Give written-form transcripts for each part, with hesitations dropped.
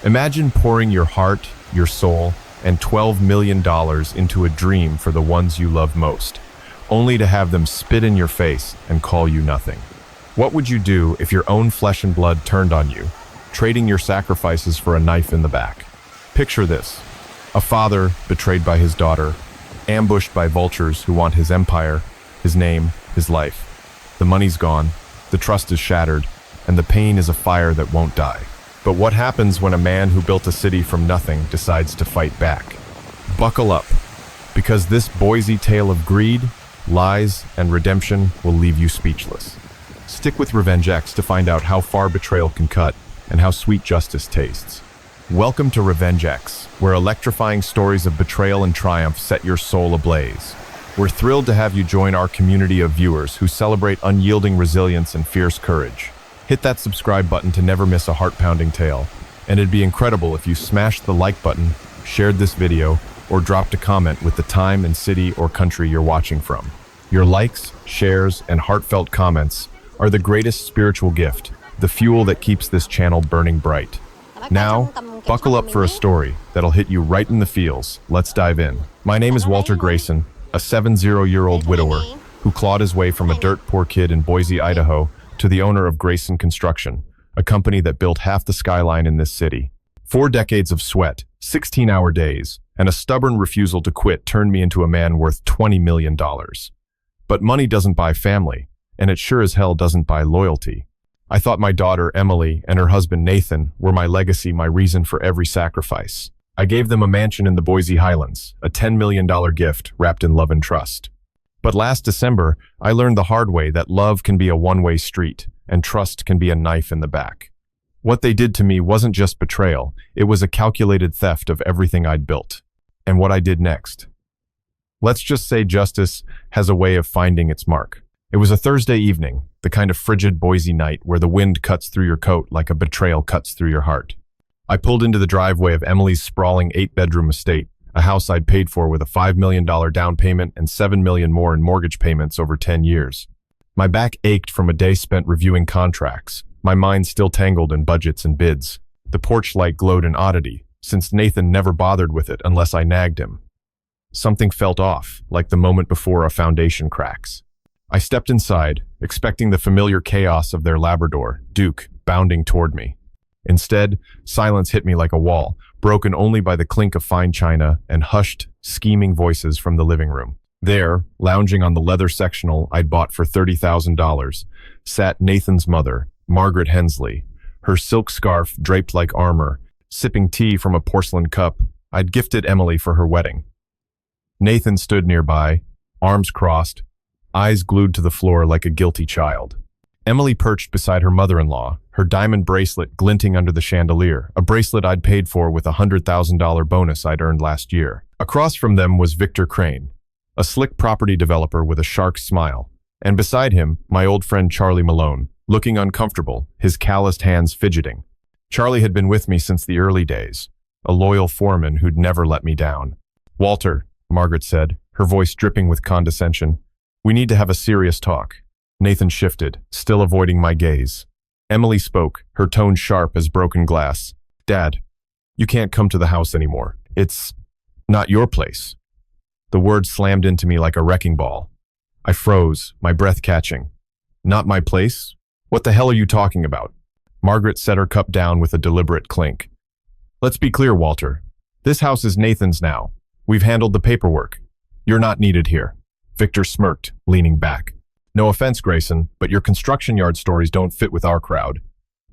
Imagine pouring your heart, your soul, and $12 million into a dream for the ones you love most, only to have them spit in your face and call you nothing. What would you do if your own flesh and blood turned on you, trading your sacrifices for a knife in the back? Picture this: a father betrayed by his daughter, ambushed by vultures who want his empire, his name, his life. The money's gone, the trust is shattered, and the pain is a fire that won't die. But what happens when a man who built a city from nothing decides to fight back? Buckle up, because this Boise tale of greed, lies, and redemption will leave you speechless. Stick with Revenge X to find out how far betrayal can cut and how sweet justice tastes. Welcome to Revenge X, where electrifying stories of betrayal and triumph set your soul ablaze. We're thrilled to have you join our community of viewers who celebrate unyielding resilience and fierce courage. Hit that subscribe button to never miss a heart-pounding tale, and it'd be incredible if you smashed the like button, shared this video, or dropped a comment with the time and city or country you're watching from. Your likes, shares, and heartfelt comments are the greatest spiritual gift, the fuel that keeps this channel burning bright. Now, buckle up for a story that'll hit you right in the feels. Let's dive in. My name is Walter Grayson, a 70-year-old widower who clawed his way from a dirt-poor kid in Boise, Idaho, to the owner of Grayson Construction, a company that built half the skyline in this city. 4 decades of sweat, 16-hour days, and a stubborn refusal to quit turned me into a man worth $20 million. But money doesn't buy family, and it sure as hell doesn't buy loyalty. I thought my daughter, Emily, and her husband, Nathan, were my legacy, my reason for every sacrifice. I gave them a mansion in the Boise Highlands, a $10 million gift wrapped in love and trust. But last December, I learned the hard way that love can be a one-way street, and trust can be a knife in the back. What they did to me wasn't just betrayal, it was a calculated theft of everything I'd built. And what I did next. Let's just say justice has a way of finding its mark. It was a Thursday evening, the kind of frigid Boise night where the wind cuts through your coat like a betrayal cuts through your heart. I pulled into the driveway of Emily's sprawling 8-bedroom estate, a house I'd paid for with a $5 million down payment and $7 million more in mortgage payments over 10 years. My back ached from a day spent reviewing contracts, my mind still tangled in budgets and bids. The porch light glowed an oddity, since Nathan never bothered with it unless I nagged him. Something felt off, like the moment before a foundation cracks. I stepped inside, expecting the familiar chaos of their Labrador, Duke, bounding toward me. Instead, silence hit me like a wall, broken only by the clink of fine china and hushed, scheming voices from the living room. There, lounging on the leather sectional I'd bought for $30,000, sat Nathan's mother, Margaret Hensley, her silk scarf draped like armor, sipping tea from a porcelain cup I'd gifted Emily for her wedding. Nathan stood nearby, arms crossed, eyes glued to the floor like a guilty child. Emily perched beside her mother-in-law, her diamond bracelet glinting under the chandelier, a bracelet I'd paid for with a $100,000 bonus I'd earned last year. Across from them was Victor Crane, a slick property developer with a shark smile, and beside him, my old friend Charlie Malone, looking uncomfortable, his calloused hands fidgeting. Charlie had been with me since the early days, a loyal foreman who'd never let me down. "Walter," Margaret said, her voice dripping with condescension, "we need to have a serious talk." Nathan shifted, still avoiding my gaze. Emily spoke, her tone sharp as broken glass. "Dad, you can't come to the house anymore. It's not your place." The word slammed into me like a wrecking ball. I froze, my breath catching. "Not my place? What the hell are you talking about?" Margaret set her cup down with a deliberate clink. "Let's be clear, Walter. This house is Nathan's now. We've handled the paperwork. You're not needed here." Victor smirked, leaning back. "No offense, Grayson, but your construction yard stories don't fit with our crowd.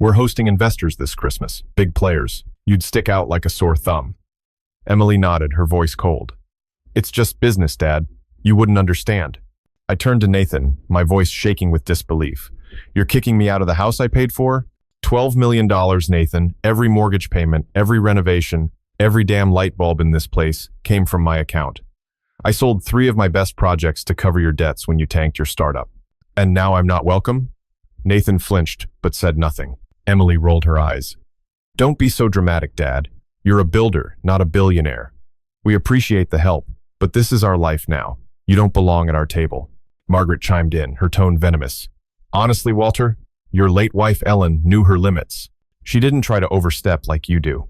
We're hosting investors this Christmas, big players. You'd stick out like a sore thumb." Emily nodded, her voice cold. "It's just business, Dad. You wouldn't understand." I turned to Nathan, my voice shaking with disbelief. "You're kicking me out of the house I paid for? $12 million, Nathan. Every mortgage payment, every renovation, every damn light bulb in this place came from my account. I sold 3 of my best projects to cover your debts when you tanked your startup. And now I'm not welcome?" Nathan flinched, but said nothing. Emily rolled her eyes. "Don't be so dramatic, Dad. You're a builder, not a billionaire. We appreciate the help, but this is our life now. You don't belong at our table." Margaret chimed in, her tone venomous. "Honestly, Walter, your late wife Ellen knew her limits. She didn't try to overstep like you do.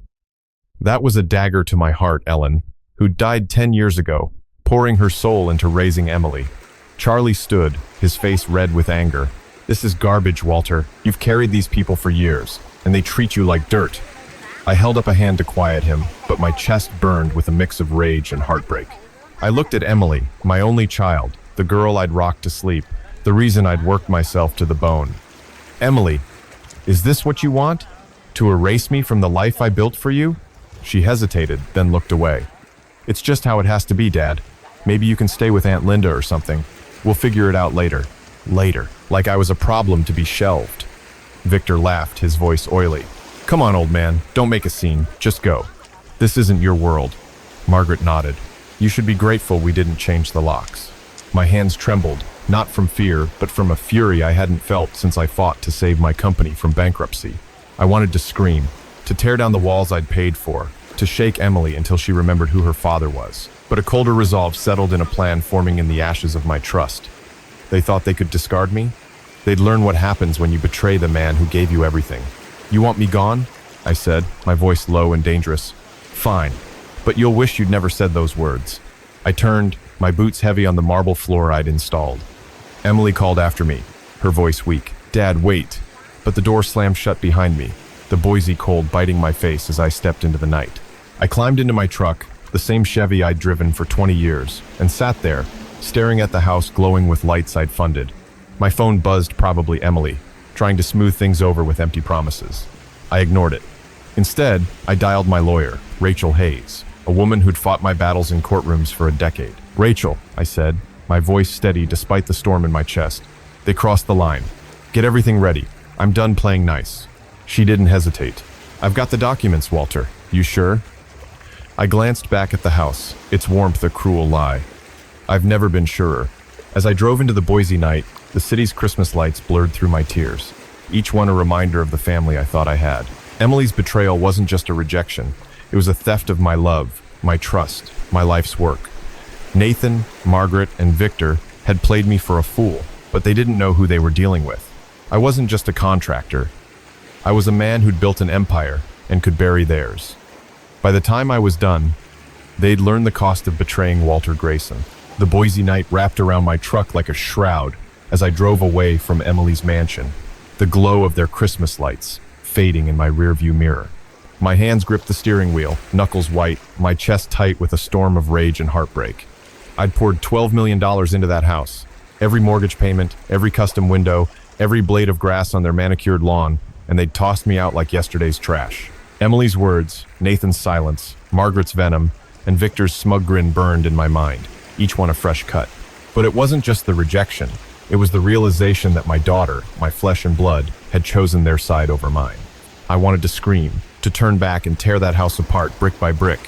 That was a dagger to my heart, Ellen, who died 10 years ago, pouring her soul into raising Emily. Charlie stood, his face red with anger. This is garbage, Walter. You've carried these people for years, and they treat you like dirt. I held up a hand to quiet him, but my chest burned with a mix of rage and heartbreak. I looked at Emily, my only child, the girl I'd rocked to sleep, the reason I'd worked myself to the bone. Emily, is this what you want? To erase me from the life I built for you? She hesitated, then looked away. It's just how it has to be, Dad. Maybe you can stay with Aunt Linda or something. We'll figure it out later. Later. Like I was a problem to be shelved. Victor laughed, his voice oily. Come on, old man. Don't make a scene. Just go. This isn't your world. Margaret nodded. You should be grateful we didn't change the locks. My hands trembled, not from fear, but from a fury I hadn't felt since I fought to save my company from bankruptcy. I wanted to scream, to tear down the walls I'd paid for, to shake Emily until she remembered who her father was. But a colder resolve settled in a plan forming in the ashes of my trust. They thought they could discard me? They'd learn what happens when you betray the man who gave you everything. You want me gone? I said, my voice low and dangerous. Fine, but you'll wish you'd never said those words. I turned, my boots heavy on the marble floor I'd installed. Emily called after me, her voice weak. Dad, wait. But the door slammed shut behind me, the Boise cold biting my face as I stepped into the night. I climbed into my truck, the same Chevy I'd driven for 20 years, and sat there, staring at the house glowing with lights I'd funded. My phone buzzed, probably Emily, trying to smooth things over with empty promises. I ignored it. Instead, I dialed my lawyer, Rachel Hayes, a woman who'd fought my battles in courtrooms for a decade. Rachel, I said, my voice steady despite the storm in my chest. They crossed the line. Get everything ready. I'm done playing nice. She didn't hesitate. I've got the documents, Walter. You sure? I glanced back at the house, its warmth a cruel lie. I've never been surer. As I drove into the Boise night, the city's Christmas lights blurred through my tears, each one a reminder of the family I thought I had. Emily's betrayal wasn't just a rejection. It was a theft of my love, my trust, my life's work. Nathan, Margaret, and Victor had played me for a fool, but they didn't know who they were dealing with. I wasn't just a contractor. I was a man who'd built an empire and could bury theirs. By the time I was done, they'd learned the cost of betraying Walter Grayson. The Boise night wrapped around my truck like a shroud as I drove away from Emily's mansion, the glow of their Christmas lights fading in my rearview mirror. My hands gripped the steering wheel, knuckles white, my chest tight with a storm of rage and heartbreak. I'd poured $12 million into that house. Every mortgage payment, every custom window, every blade of grass on their manicured lawn, and they'd tossed me out like yesterday's trash. Emily's words, Nathan's silence, Margaret's venom, and Victor's smug grin burned in my mind, each one a fresh cut. But it wasn't just the rejection. It was the realization that my daughter, my flesh and blood, had chosen their side over mine. I wanted to scream, to turn back and tear that house apart brick by brick,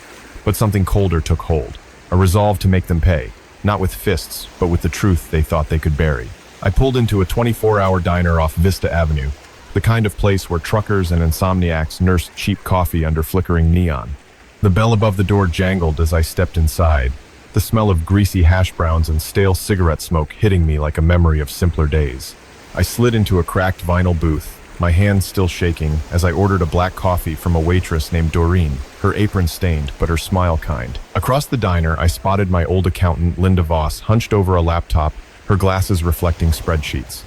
but something colder took hold, a resolve to make them pay, not with fists, but with the truth they thought they could bury. I pulled into a 24-hour diner off Vista Avenue, the kind of place where truckers and insomniacs nursed cheap coffee under flickering neon. The bell above the door jangled as I stepped inside, the smell of greasy hash browns and stale cigarette smoke hitting me like a memory of simpler days. I slid into a cracked vinyl booth, my hands still shaking, as I ordered a black coffee from a waitress named Doreen, her apron stained, but her smile kind. Across the diner, I spotted my old accountant, Linda Voss, hunched over a laptop, her glasses reflecting spreadsheets.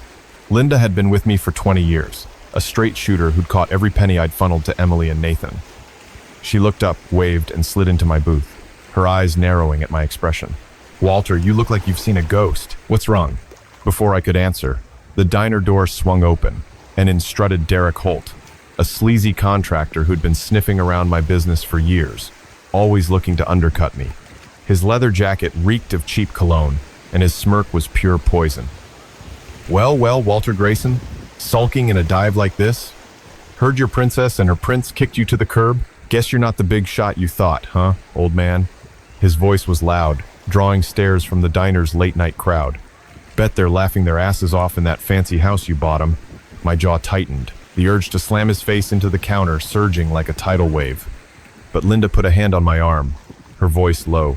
Linda had been with me for 20 years, a straight shooter who'd caught every penny I'd funneled to Emily and Nathan. She looked up, waved, and slid into my booth, her eyes narrowing at my expression. Walter, you look like you've seen a ghost. What's wrong? Before I could answer, the diner door swung open, and in strutted Derek Holt, a sleazy contractor who'd been sniffing around my business for years, always looking to undercut me. His leather jacket reeked of cheap cologne, and his smirk was pure poison. Well, Walter Grayson, sulking in a dive like this? Heard your princess and her prince kicked you to the curb? Guess you're not the big shot you thought, huh, old man? His voice was loud, drawing stares from the diner's late-night crowd. Bet they're laughing their asses off in that fancy house you bought 'em. My jaw tightened, the urge to slam his face into the counter surging like a tidal wave. But Linda put a hand on my arm, her voice low.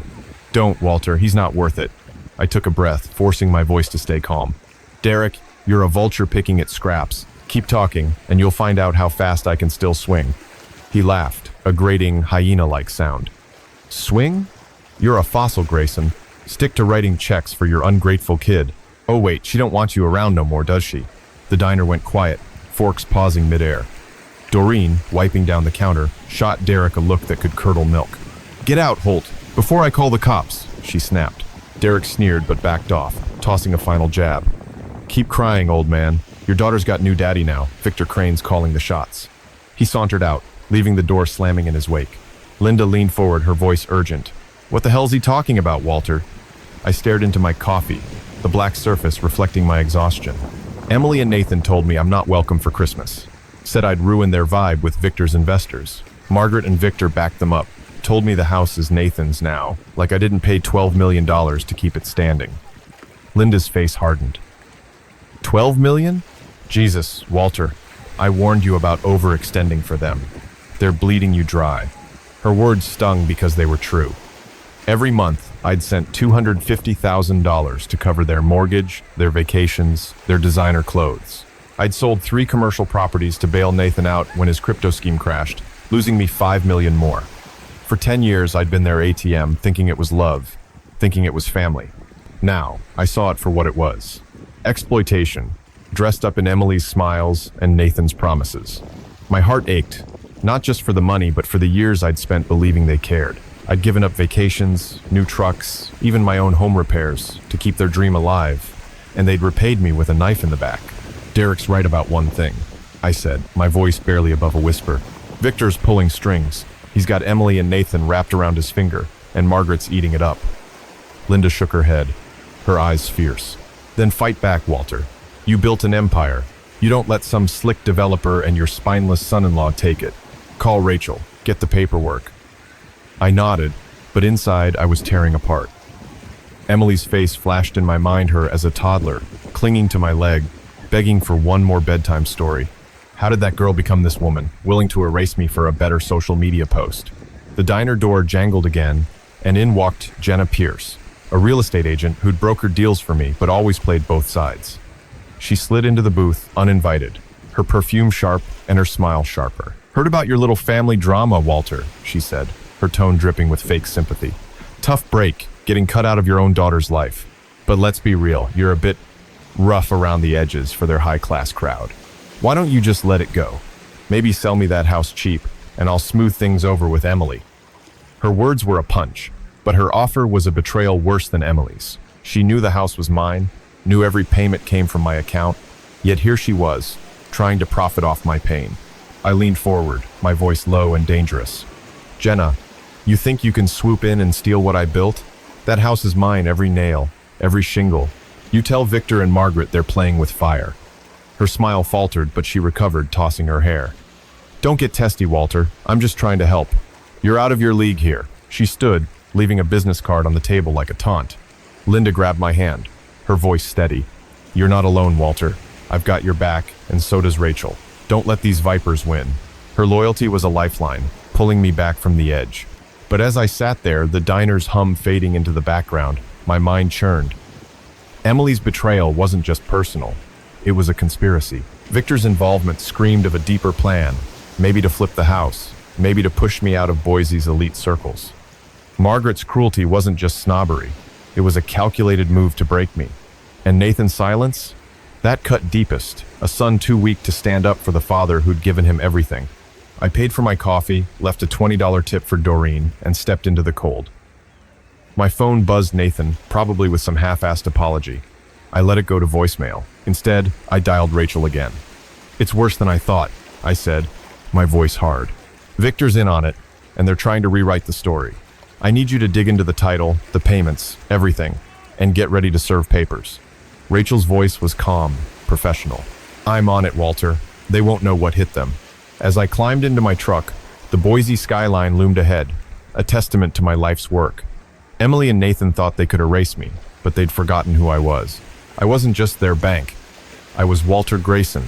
Don't, Walter, he's not worth it. I took a breath, forcing my voice to stay calm. Derek, you're a vulture picking at scraps. Keep talking, and you'll find out how fast I can still swing. He laughed, a grating, hyena-like sound. Swing? You're a fossil, Grayson. Stick to writing checks for your ungrateful kid. Oh wait, she don't want you around no more, does she? The diner went quiet, forks pausing midair. Doreen, wiping down the counter, shot Derek a look that could curdle milk. Get out, Holt, before I call the cops, she snapped. Derek sneered but backed off, tossing a final jab. Keep crying, old man. Your daughter's got new daddy now. Victor Crane's calling the shots. He sauntered out, leaving the door slamming in his wake. Linda leaned forward, her voice urgent. What the hell's he talking about, Walter? I stared into my coffee, the black surface reflecting my exhaustion. Emily and Nathan told me I'm not welcome for Christmas. Said I'd ruin their vibe with Victor's investors. Margaret and Victor backed them up. Told me the house is Nathan's now, like I didn't pay $12 million to keep it standing. Linda's face hardened. 12 million? Jesus, Walter, I warned you about overextending for them. They're bleeding you dry. Her words stung because they were true. Every month, I'd sent $250,000 to cover their mortgage, their vacations, their designer clothes. I'd sold 3 commercial properties to bail Nathan out when his crypto scheme crashed, losing me $5 million more. For 10 years, I'd been their ATM, thinking it was love, thinking it was family. Now, I saw it for what it was. Exploitation, dressed up in Emily's smiles and Nathan's promises. My heart ached, not just for the money, but for the years I'd spent believing they cared. I'd given up vacations, new trucks, even my own home repairs to keep their dream alive, and they'd repaid me with a knife in the back. Derek's right about one thing, I said, my voice barely above a whisper. Victor's pulling strings. He's got Emily and Nathan wrapped around his finger, and Margaret's eating it up. Linda shook her head, her eyes fierce. Then fight back, Walter. You built an empire. You don't let some slick developer and your spineless son-in-law take it. Call Rachel. Get the paperwork. I nodded, but inside I was tearing apart. Emily's face flashed in my mind, her as a toddler, clinging to my leg, begging for one more bedtime story. How did that girl become this woman, willing to erase me for a better social media post? The diner door jangled again, and in walked Jenna Pierce, a real estate agent who'd brokered deals for me but always played both sides. She slid into the booth, uninvited, her perfume sharp and her smile sharper. Heard about your little family drama, Walter, she said, her tone dripping with fake sympathy. Tough break, getting cut out of your own daughter's life. But let's be real, you're a bit rough around the edges for their high-class crowd. Why don't you just let it go? Maybe sell me that house cheap, and I'll smooth things over with Emily. Her words were a punch, but her offer was a betrayal worse than Emily's. She knew the house was mine, knew every payment came from my account, yet here she was, trying to profit off my pain. I leaned forward, my voice low and dangerous. Jenna, you think you can swoop in and steal what I built? That house is mine, every nail, every shingle. You tell Victor and Margaret they're playing with fire. Her smile faltered, but she recovered, tossing her hair. Don't get testy, Walter. I'm just trying to help. You're out of your league here. She stood, leaving a business card on the table like a taunt. Linda grabbed my hand, her voice steady. You're not alone, Walter. I've got your back, and so does Rachel. Don't let these vipers win. Her loyalty was a lifeline, pulling me back from the edge. But as I sat there, the diner's hum fading into the background, my mind churned. Emily's betrayal wasn't just personal. It was a conspiracy. Victor's involvement screamed of a deeper plan, maybe to flip the house, maybe to push me out of Boise's elite circles. Margaret's cruelty wasn't just snobbery. It was a calculated move to break me. And Nathan's silence? That cut deepest, a son too weak to stand up for the father who'd given him everything. I paid for my coffee, left a $20 tip for Doreen, and stepped into the cold. My phone buzzed Nathan, probably with some half-assed apology. I let it go to voicemail. Instead, I dialed Rachel again. It's worse than I thought, I said, my voice hard. Victor's in on it, and they're trying to rewrite the story. I need you to dig into the title, the payments, everything, and get ready to serve papers. Rachel's voice was calm, professional. I'm on it, Walter. They won't know what hit them. As I climbed into my truck, the Boise skyline loomed ahead, a testament to my life's work. Emily and Nathan thought they could erase me, but they'd forgotten who I was. I wasn't just their bank. I was Walter Grayson,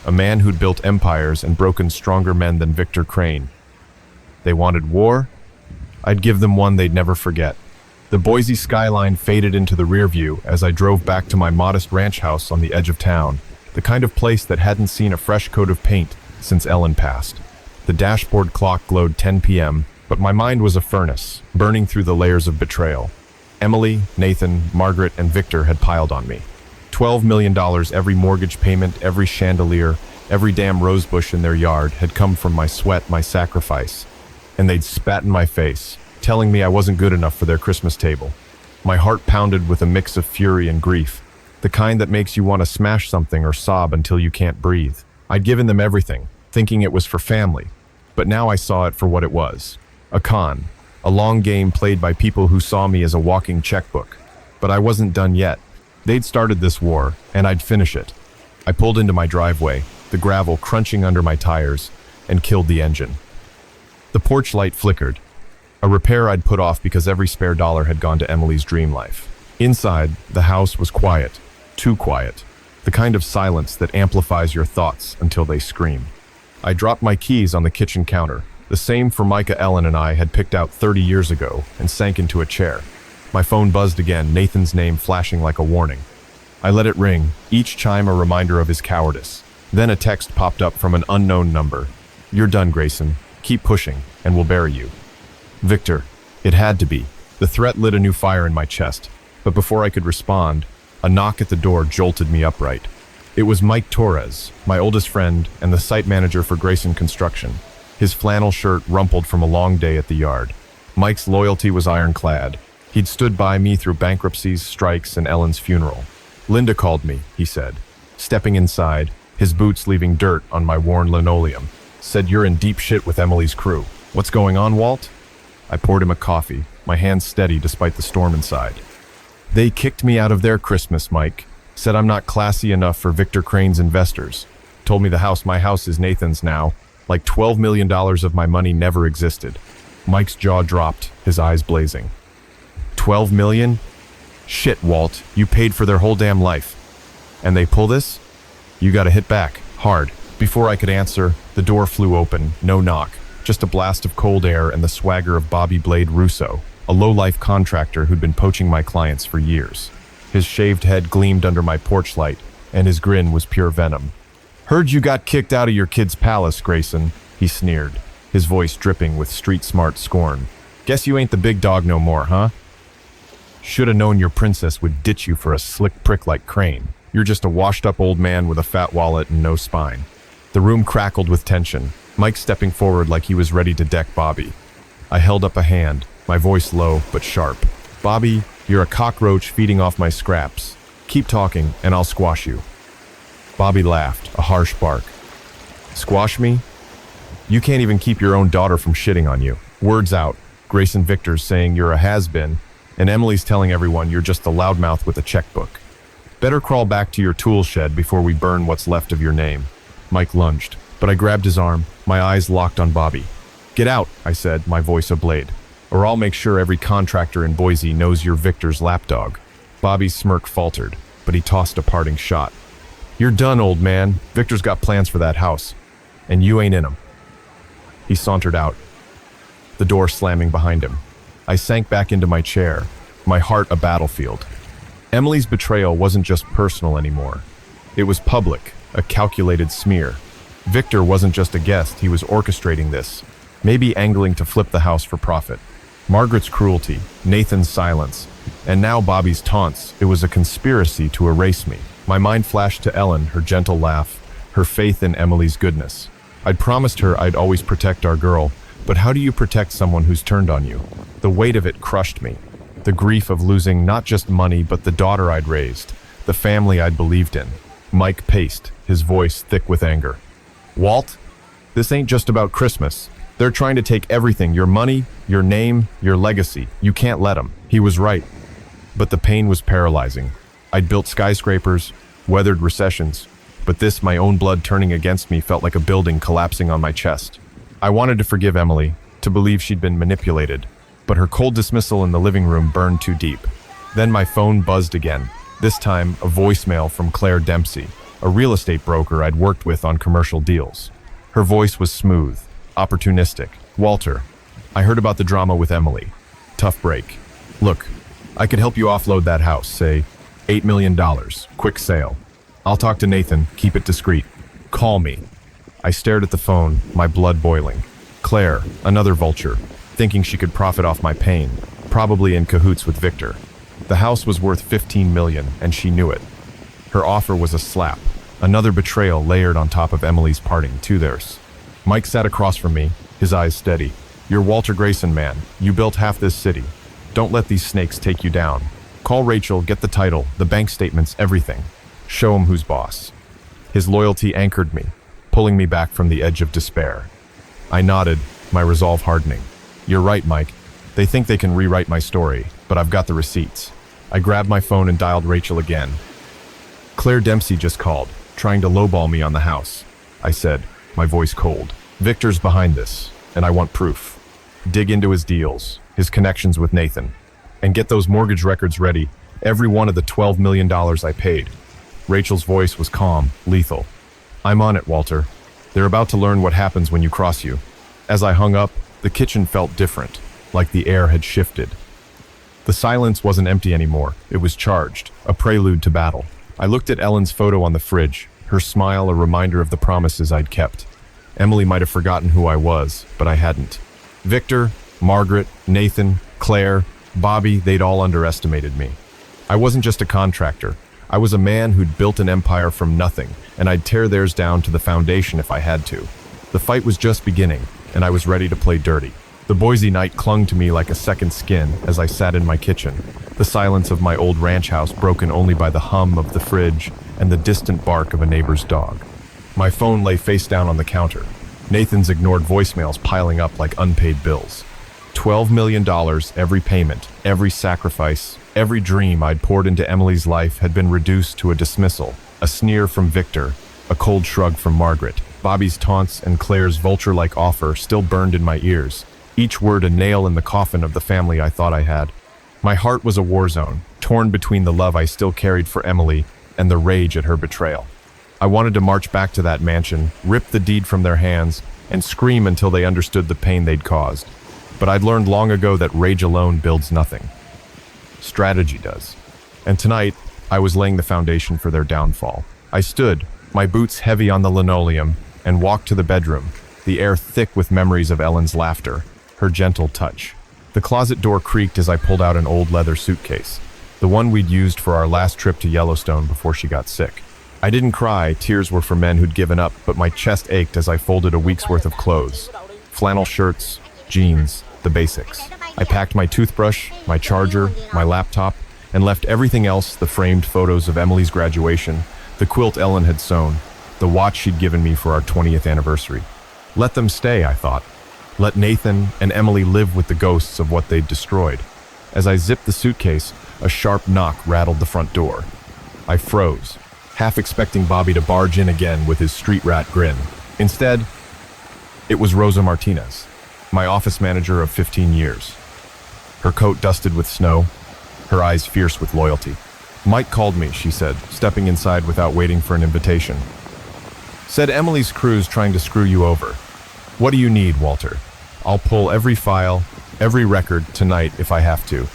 a man who'd built empires and broken stronger men than Victor Crane. They wanted war? I'd give them one they'd never forget. The Boise skyline faded into the rear view as I drove back to my modest ranch house on the edge of town, the kind of place that hadn't seen a fresh coat of paint since Ellen passed. The dashboard clock glowed 10 p.m., but my mind was a furnace, burning through the layers of betrayal. Emily, Nathan, Margaret, and Victor had piled on me. $12 million, every mortgage payment, every chandelier, every damn rosebush in their yard had come from my sweat, my sacrifice. And they'd spat in my face, telling me I wasn't good enough for their Christmas table. My heart pounded with a mix of fury and grief, the kind that makes you want to smash something or sob until you can't breathe. I'd given them everything, thinking it was for family, but now I saw it for what it was. A con, a long game played by people who saw me as a walking checkbook. But I wasn't done yet. They'd started this war, and I'd finish it. I pulled into my driveway, the gravel crunching under my tires, and killed the engine. The porch light flickered, a repair I'd put off because every spare dollar had gone to Emily's dream life. Inside, the house was quiet, too quiet, the kind of silence that amplifies your thoughts until they scream. I dropped my keys on the kitchen counter, the same Formica Ellen and I had picked out 30 years ago, and sank into a chair. My phone buzzed again, Nathan's name flashing like a warning. I let it ring, each chime a reminder of his cowardice. Then a text popped up from an unknown number. "You're done, Grayson. Keep pushing, and we'll bury you." Victor. It had to be. The threat lit a new fire in my chest, but before I could respond, a knock at the door jolted me upright. It was Mike Torres, my oldest friend and the site manager for Grayson Construction. His flannel shirt rumpled from a long day at the yard. Mike's loyalty was ironclad. He'd stood by me through bankruptcies, strikes, and Ellen's funeral. "Linda called me," he said. Stepping inside, his boots leaving dirt on my worn linoleum, said, "You're in deep shit with Emily's crew. What's going on, Walt?" I poured him a coffee, my hands steady despite the storm inside. "They kicked me out of their Christmas, Mike. Said I'm not classy enough for Victor Crane's investors. Told me my house is Nathan's now, like $12 million of my money never existed." Mike's jaw dropped, his eyes blazing. 12 million? Shit, Walt, you paid for their whole damn life. And they pull this? You gotta hit back, hard. Before I could answer, the door flew open, no knock, just a blast of cold air and the swagger of Bobby Blade Russo, a low-life contractor who'd been poaching my clients for years. His shaved head gleamed under my porch light, and his grin was pure venom. "Heard you got kicked out of your kid's palace, Grayson," he sneered, his voice dripping with street-smart scorn. "Guess you ain't the big dog no more, huh? Shoulda known your princess would ditch you for a slick prick like Crane. You're just a washed-up old man with a fat wallet and no spine." The room crackled with tension, Mike stepping forward like he was ready to deck Bobby. I held up a hand, my voice low but sharp. "Bobby, you're a cockroach feeding off my scraps. Keep talking, and I'll squash you." Bobby laughed, a harsh bark. "Squash me? You can't even keep your own daughter from shitting on you. Word's out. Grayson Victor's saying you're a has-been, and Emily's telling everyone you're just a loudmouth with a checkbook. Better crawl back to your tool shed before we burn what's left of your name." Mike lunged, but I grabbed his arm, my eyes locked on Bobby. "Get out," I said, my voice a blade, "or I'll make sure every contractor in Boise knows you're Victor's lapdog." Bobby's smirk faltered, but he tossed a parting shot. "You're done, old man. Victor's got plans for that house, and you ain't in 'em." He sauntered out, the door slamming behind him. I sank back into my chair, my heart a battlefield. Emily's betrayal wasn't just personal anymore. It was public, a calculated smear. Victor wasn't just a guest, he was orchestrating this, maybe angling to flip the house for profit. Margaret's cruelty, Nathan's silence, and now Bobby's taunts. It was a conspiracy to erase me. My mind flashed to Ellen, her gentle laugh, her faith in Emily's goodness. I'd promised her I'd always protect our girl, but how do you protect someone who's turned on you? The weight of it crushed me. The grief of losing not just money, but the daughter I'd raised, the family I'd believed in. Mike paced, his voice thick with anger. "Walt, this ain't just about Christmas. They're trying to take everything, your money, your name, your legacy. You can't let them." He was right, but the pain was paralyzing. I'd built skyscrapers, weathered recessions, but this, my own blood turning against me, felt like a building collapsing on my chest. I wanted to forgive Emily, to believe she'd been manipulated, but her cold dismissal in the living room burned too deep. Then my phone buzzed again, this time a voicemail from Claire Dempsey, a real estate broker I'd worked with on commercial deals. Her voice was smooth, opportunistic. "Walter, I heard about the drama with Emily. Tough break. Look, I could help you offload that house, say $8 million, quick sale. I'll talk to Nathan, keep it discreet. Call me." I stared at the phone, my blood boiling. Claire, another vulture, thinking she could profit off my pain, probably in cahoots with Victor. The house was worth 15 million, and she knew it. Her offer was a slap, another betrayal layered on top of Emily's parting to theirs. Mike sat across from me, his eyes steady. "You're Walter Grayson, man. You built half this city. Don't let these snakes take you down. Call Rachel, get the title, the bank statements, everything. Show him who's boss." His loyalty anchored me, pulling me back from the edge of despair. I nodded, my resolve hardening. "You're right, Mike. They think they can rewrite my story, but I've got the receipts." I grabbed my phone and dialed Rachel again. "Claire Dempsey just called, trying to lowball me on the house," I said, my voice cold. "Victor's behind this, and I want proof. Dig into his deals, his connections with Nathan, and get those mortgage records ready, every one of the $12 million I paid." Rachel's voice was calm, lethal. "I'm on it, Walter. They're about to learn what happens when you cross you." As I hung up, the kitchen felt different, like the air had shifted. The silence wasn't empty anymore, it was charged, a prelude to battle. I looked at Ellen's photo on the fridge, her smile a reminder of the promises I'd kept. Emily might have forgotten who I was, but I hadn't. Victor, Margaret, Nathan, Claire, Bobby, they'd all underestimated me. I wasn't just a contractor. I was a man who'd built an empire from nothing, and I'd tear theirs down to the foundation if I had to. The fight was just beginning, and I was ready to play dirty. The Boise night clung to me like a second skin as I sat in my kitchen, the silence of my old ranch house broken only by the hum of the fridge and the distant bark of a neighbor's dog. My phone lay face down on the counter, Nathan's ignored voicemails piling up like unpaid bills. $12 million, every payment, every sacrifice, every dream I'd poured into Emily's life had been reduced to a dismissal, a sneer from Victor, a cold shrug from Margaret. Bobby's taunts and Claire's vulture-like offer still burned in my ears, each word a nail in the coffin of the family I thought I had. My heart was a war zone, torn between the love I still carried for Emily and the rage at her betrayal. I wanted to march back to that mansion, rip the deed from their hands, and scream until they understood the pain they'd caused. But I'd learned long ago that rage alone builds nothing. Strategy does. And tonight, I was laying the foundation for their downfall. I stood, my boots heavy on the linoleum, and walked to the bedroom, the air thick with memories of Ellen's laughter, her gentle touch. The closet door creaked as I pulled out an old leather suitcase, the one we'd used for our last trip to Yellowstone before she got sick. I didn't cry, tears were for men who'd given up, but my chest ached as I folded a week's worth of clothes. Flannel shirts, jeans, the basics. I packed my toothbrush, my charger, my laptop, and left everything else, the framed photos of Emily's graduation, the quilt Ellen had sewn, the watch she'd given me for our 20th anniversary. Let them stay, I thought. Let Nathan and Emily live with the ghosts of what they'd destroyed. As I zipped the suitcase, a sharp knock rattled the front door. I froze, half expecting Bobby to barge in again with his street rat grin. Instead, it was Rosa Martinez, my office manager of 15 years. Her coat dusted with snow, her eyes fierce with loyalty. "Mike called me," she said, stepping inside without waiting for an invitation. "Said Emily's crew's trying to screw you over. What do you need, Walter? I'll pull every file, every record tonight if I have to."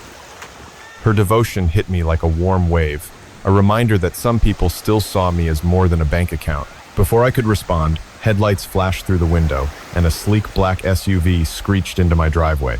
Her devotion hit me like a warm wave, a reminder that some people still saw me as more than a bank account. Before I could respond, headlights flashed through the window, and a sleek black SUV screeched into my driveway.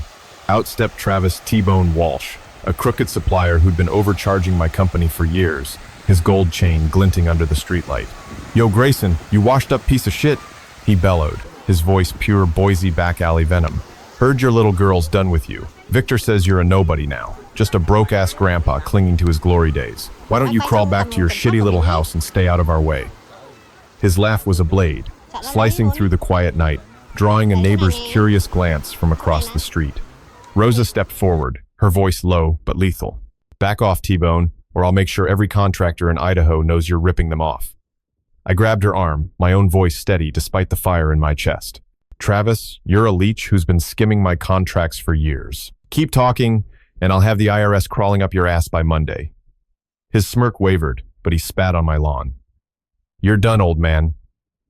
Out stepped Travis T-Bone Walsh, a crooked supplier who'd been overcharging my company for years, his gold chain glinting under the streetlight. "Yo, Grayson, you washed up piece of shit," he bellowed, his voice pure Boise back alley venom. "Heard your little girl's done with you. Victor says you're a nobody now, just a broke-ass grandpa clinging to his glory days. Why don't you crawl back to your shitty little house and stay out of our way?" His laugh was a blade, slicing through the quiet night, drawing a neighbor's curious glance from across the street. Rosa stepped forward, her voice low but lethal. "Back off, T-Bone, or I'll make sure every contractor in Idaho knows you're ripping them off." I grabbed her arm, my own voice steady despite the fire in my chest. "Travis, you're a leech who's been skimming my contracts for years. Keep talking, and I'll have the IRS crawling up your ass by Monday." His smirk wavered, but he spat on my lawn. "You're done, old man.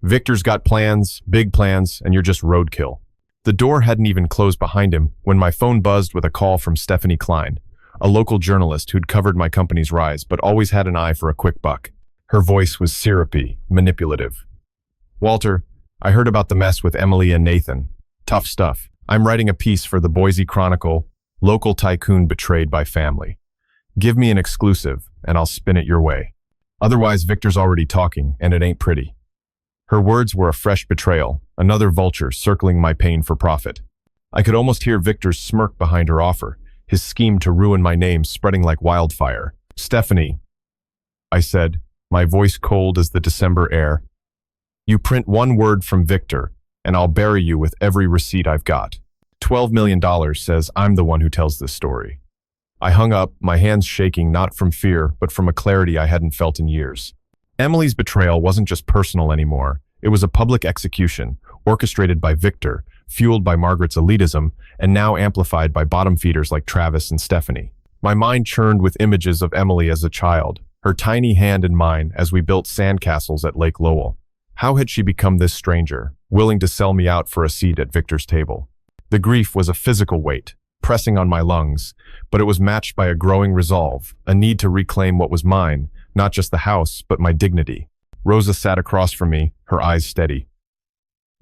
Victor's got plans, big plans, and you're just roadkill." The door hadn't even closed behind him when my phone buzzed with a call from Stephanie Klein, a local journalist who'd covered my company's rise but always had an eye for a quick buck. Her voice was syrupy, manipulative. "Walter, I heard about the mess with Emily and Nathan. Tough stuff. I'm writing a piece for the Boise Chronicle, local tycoon betrayed by family. Give me an exclusive, and I'll spin it your way. Otherwise, Victor's already talking, and it ain't pretty. Her words were a fresh betrayal, another vulture circling my pain for profit. I could almost hear Victor's smirk behind her offer, his scheme to ruin my name spreading like wildfire. Stephanie, I said, my voice cold as the December air. You print one word from Victor, and I'll bury you with every receipt I've got. $12 million says I'm the one who tells this story. I hung up, my hands shaking not from fear, but from a clarity I hadn't felt in years. Emily's betrayal wasn't just personal anymore. It was a public execution, orchestrated by Victor, fueled by Margaret's elitism, and now amplified by bottom feeders like Travis and Stephanie. My mind churned with images of Emily as a child, her tiny hand in mine as we built sandcastles at Lake Lowell. How had she become this stranger, willing to sell me out for a seat at Victor's table? The grief was a physical weight, pressing on my lungs, but it was matched by a growing resolve, a need to reclaim what was mine, not just the house, but my dignity. Rosa sat across from me, her eyes steady.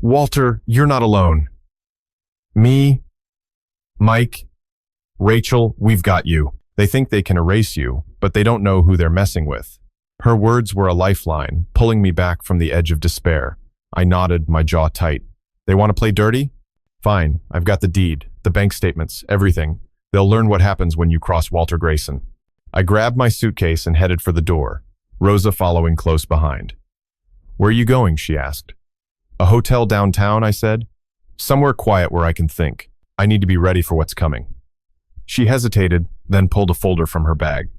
Walter, you're not alone. Me, Mike, Rachel, we've got you. They think they can erase you, but they don't know who they're messing with. Her words were a lifeline, pulling me back from the edge of despair. I nodded, my jaw tight. They want to play dirty? Fine, I've got the deed, the bank statements, everything. They'll learn what happens when you cross Walter Grayson. I grabbed my suitcase and headed for the door, Rosa following close behind. Where are you going? She asked. A hotel downtown, I said. Somewhere quiet where I can think. I need to be ready for what's coming. She hesitated, then pulled a folder from her bag.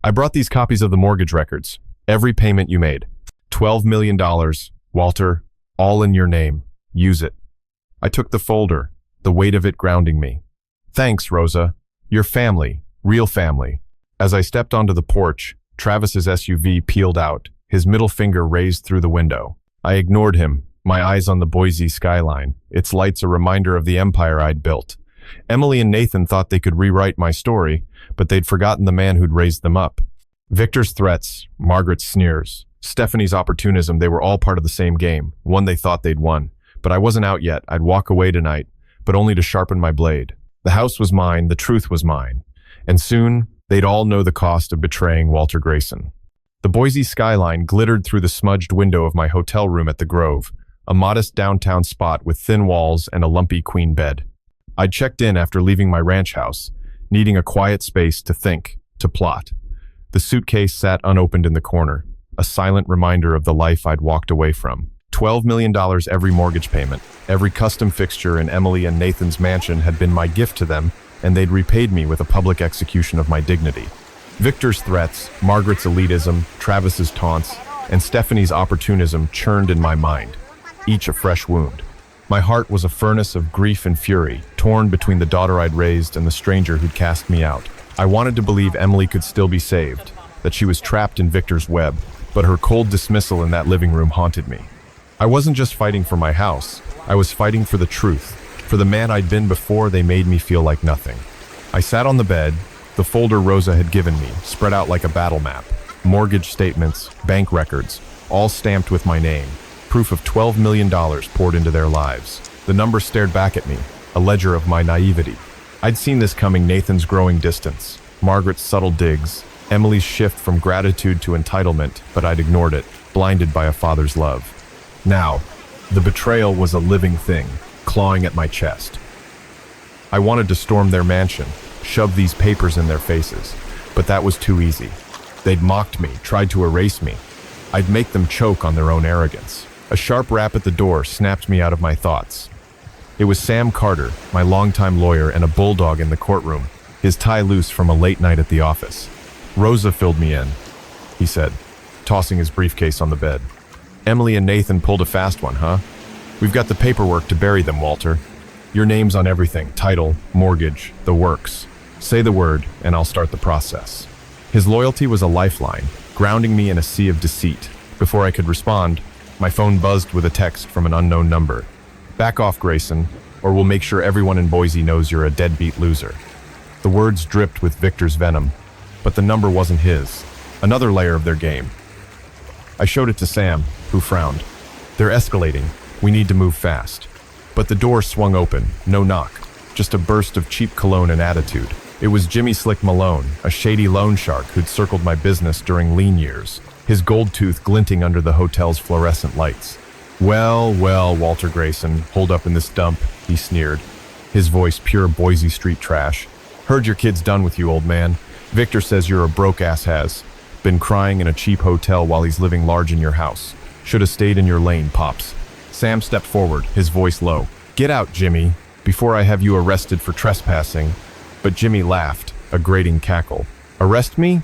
I brought these copies of the mortgage records. Every payment you made. $12 million, Walter, all in your name. Use it. I took the folder, the weight of it grounding me. Thanks, Rosa. Your family, real family. As I stepped onto the porch, Travis's SUV peeled out, his middle finger raised through the window. I ignored him, my eyes on the Boise skyline, its lights a reminder of the empire I'd built. Emily and Nathan thought they could rewrite my story, but they'd forgotten the man who'd raised them up. Victor's threats, Margaret's sneers, Stephanie's opportunism, they were all part of the same game, one they thought they'd won. But I wasn't out yet. I'd walk away tonight, but only to sharpen my blade. The house was mine, the truth was mine. And soon, they'd all know the cost of betraying Walter Grayson. The Boise skyline glittered through the smudged window of my hotel room at the Grove, a modest downtown spot with thin walls and a lumpy queen bed. I'd checked in after leaving my ranch house, needing a quiet space to think, to plot. The suitcase sat unopened in the corner, a silent reminder of the life I'd walked away from. $12 million every mortgage payment, every custom fixture in Emily and Nathan's mansion had been my gift to them, and they'd repaid me with a public execution of my dignity. Victor's threats, Margaret's elitism, Travis's taunts, and Stephanie's opportunism churned in my mind, each a fresh wound. My heart was a furnace of grief and fury, torn between the daughter I'd raised and the stranger who'd cast me out. I wanted to believe Emily could still be saved, that she was trapped in Victor's web, but her cold dismissal in that living room haunted me. I wasn't just fighting for my house, I was fighting for the truth, for the man I'd been before they made me feel like nothing. I sat on the bed, the folder Rosa had given me, spread out like a battle map. Mortgage statements, bank records, all stamped with my name. Proof of $12 million poured into their lives. The number stared back at me, a ledger of my naivety. I'd seen this coming: Nathan's growing distance, Margaret's subtle digs, Emily's shift from gratitude to entitlement, but I'd ignored it, blinded by a father's love. Now, the betrayal was a living thing, clawing at my chest. I wanted to storm their mansion, shove these papers in their faces, but that was too easy. They'd mocked me, tried to erase me. I'd make them choke on their own arrogance. A sharp rap at the door snapped me out of my thoughts. It was Sam Carter, my longtime lawyer and a bulldog in the courtroom, his tie loose from a late night at the office. Rosa filled me in, he said, tossing his briefcase on the bed. Emily and Nathan pulled a fast one, huh? We've got the paperwork to bury them, Walter. Your name's on everything: title, mortgage, the works. Say the word, and I'll start the process. His loyalty was a lifeline, grounding me in a sea of deceit. Before I could respond, my phone buzzed with a text from an unknown number. Back off, Grayson, or we'll make sure everyone in Boise knows you're a deadbeat loser. The words dripped with Victor's venom, but the number wasn't his. Another layer of their game. I showed it to Sam, who frowned. They're escalating. We need to move fast. But the door swung open, no knock, just a burst of cheap cologne and attitude. It was Jimmy Slick Malone, a shady loan shark who'd circled my business during lean years, his gold tooth glinting under the hotel's fluorescent lights. Well, Walter Grayson, holed up in this dump, he sneered, his voice pure Boise street trash. Heard your kid's done with you, old man. Victor says you're a broke-ass has. Been crying in a cheap hotel while he's living large in your house. Should have stayed in your lane, Pops. Sam stepped forward, his voice low. Get out, Jimmy, before I have you arrested for trespassing. But Jimmy laughed, a grating cackle. Arrest me?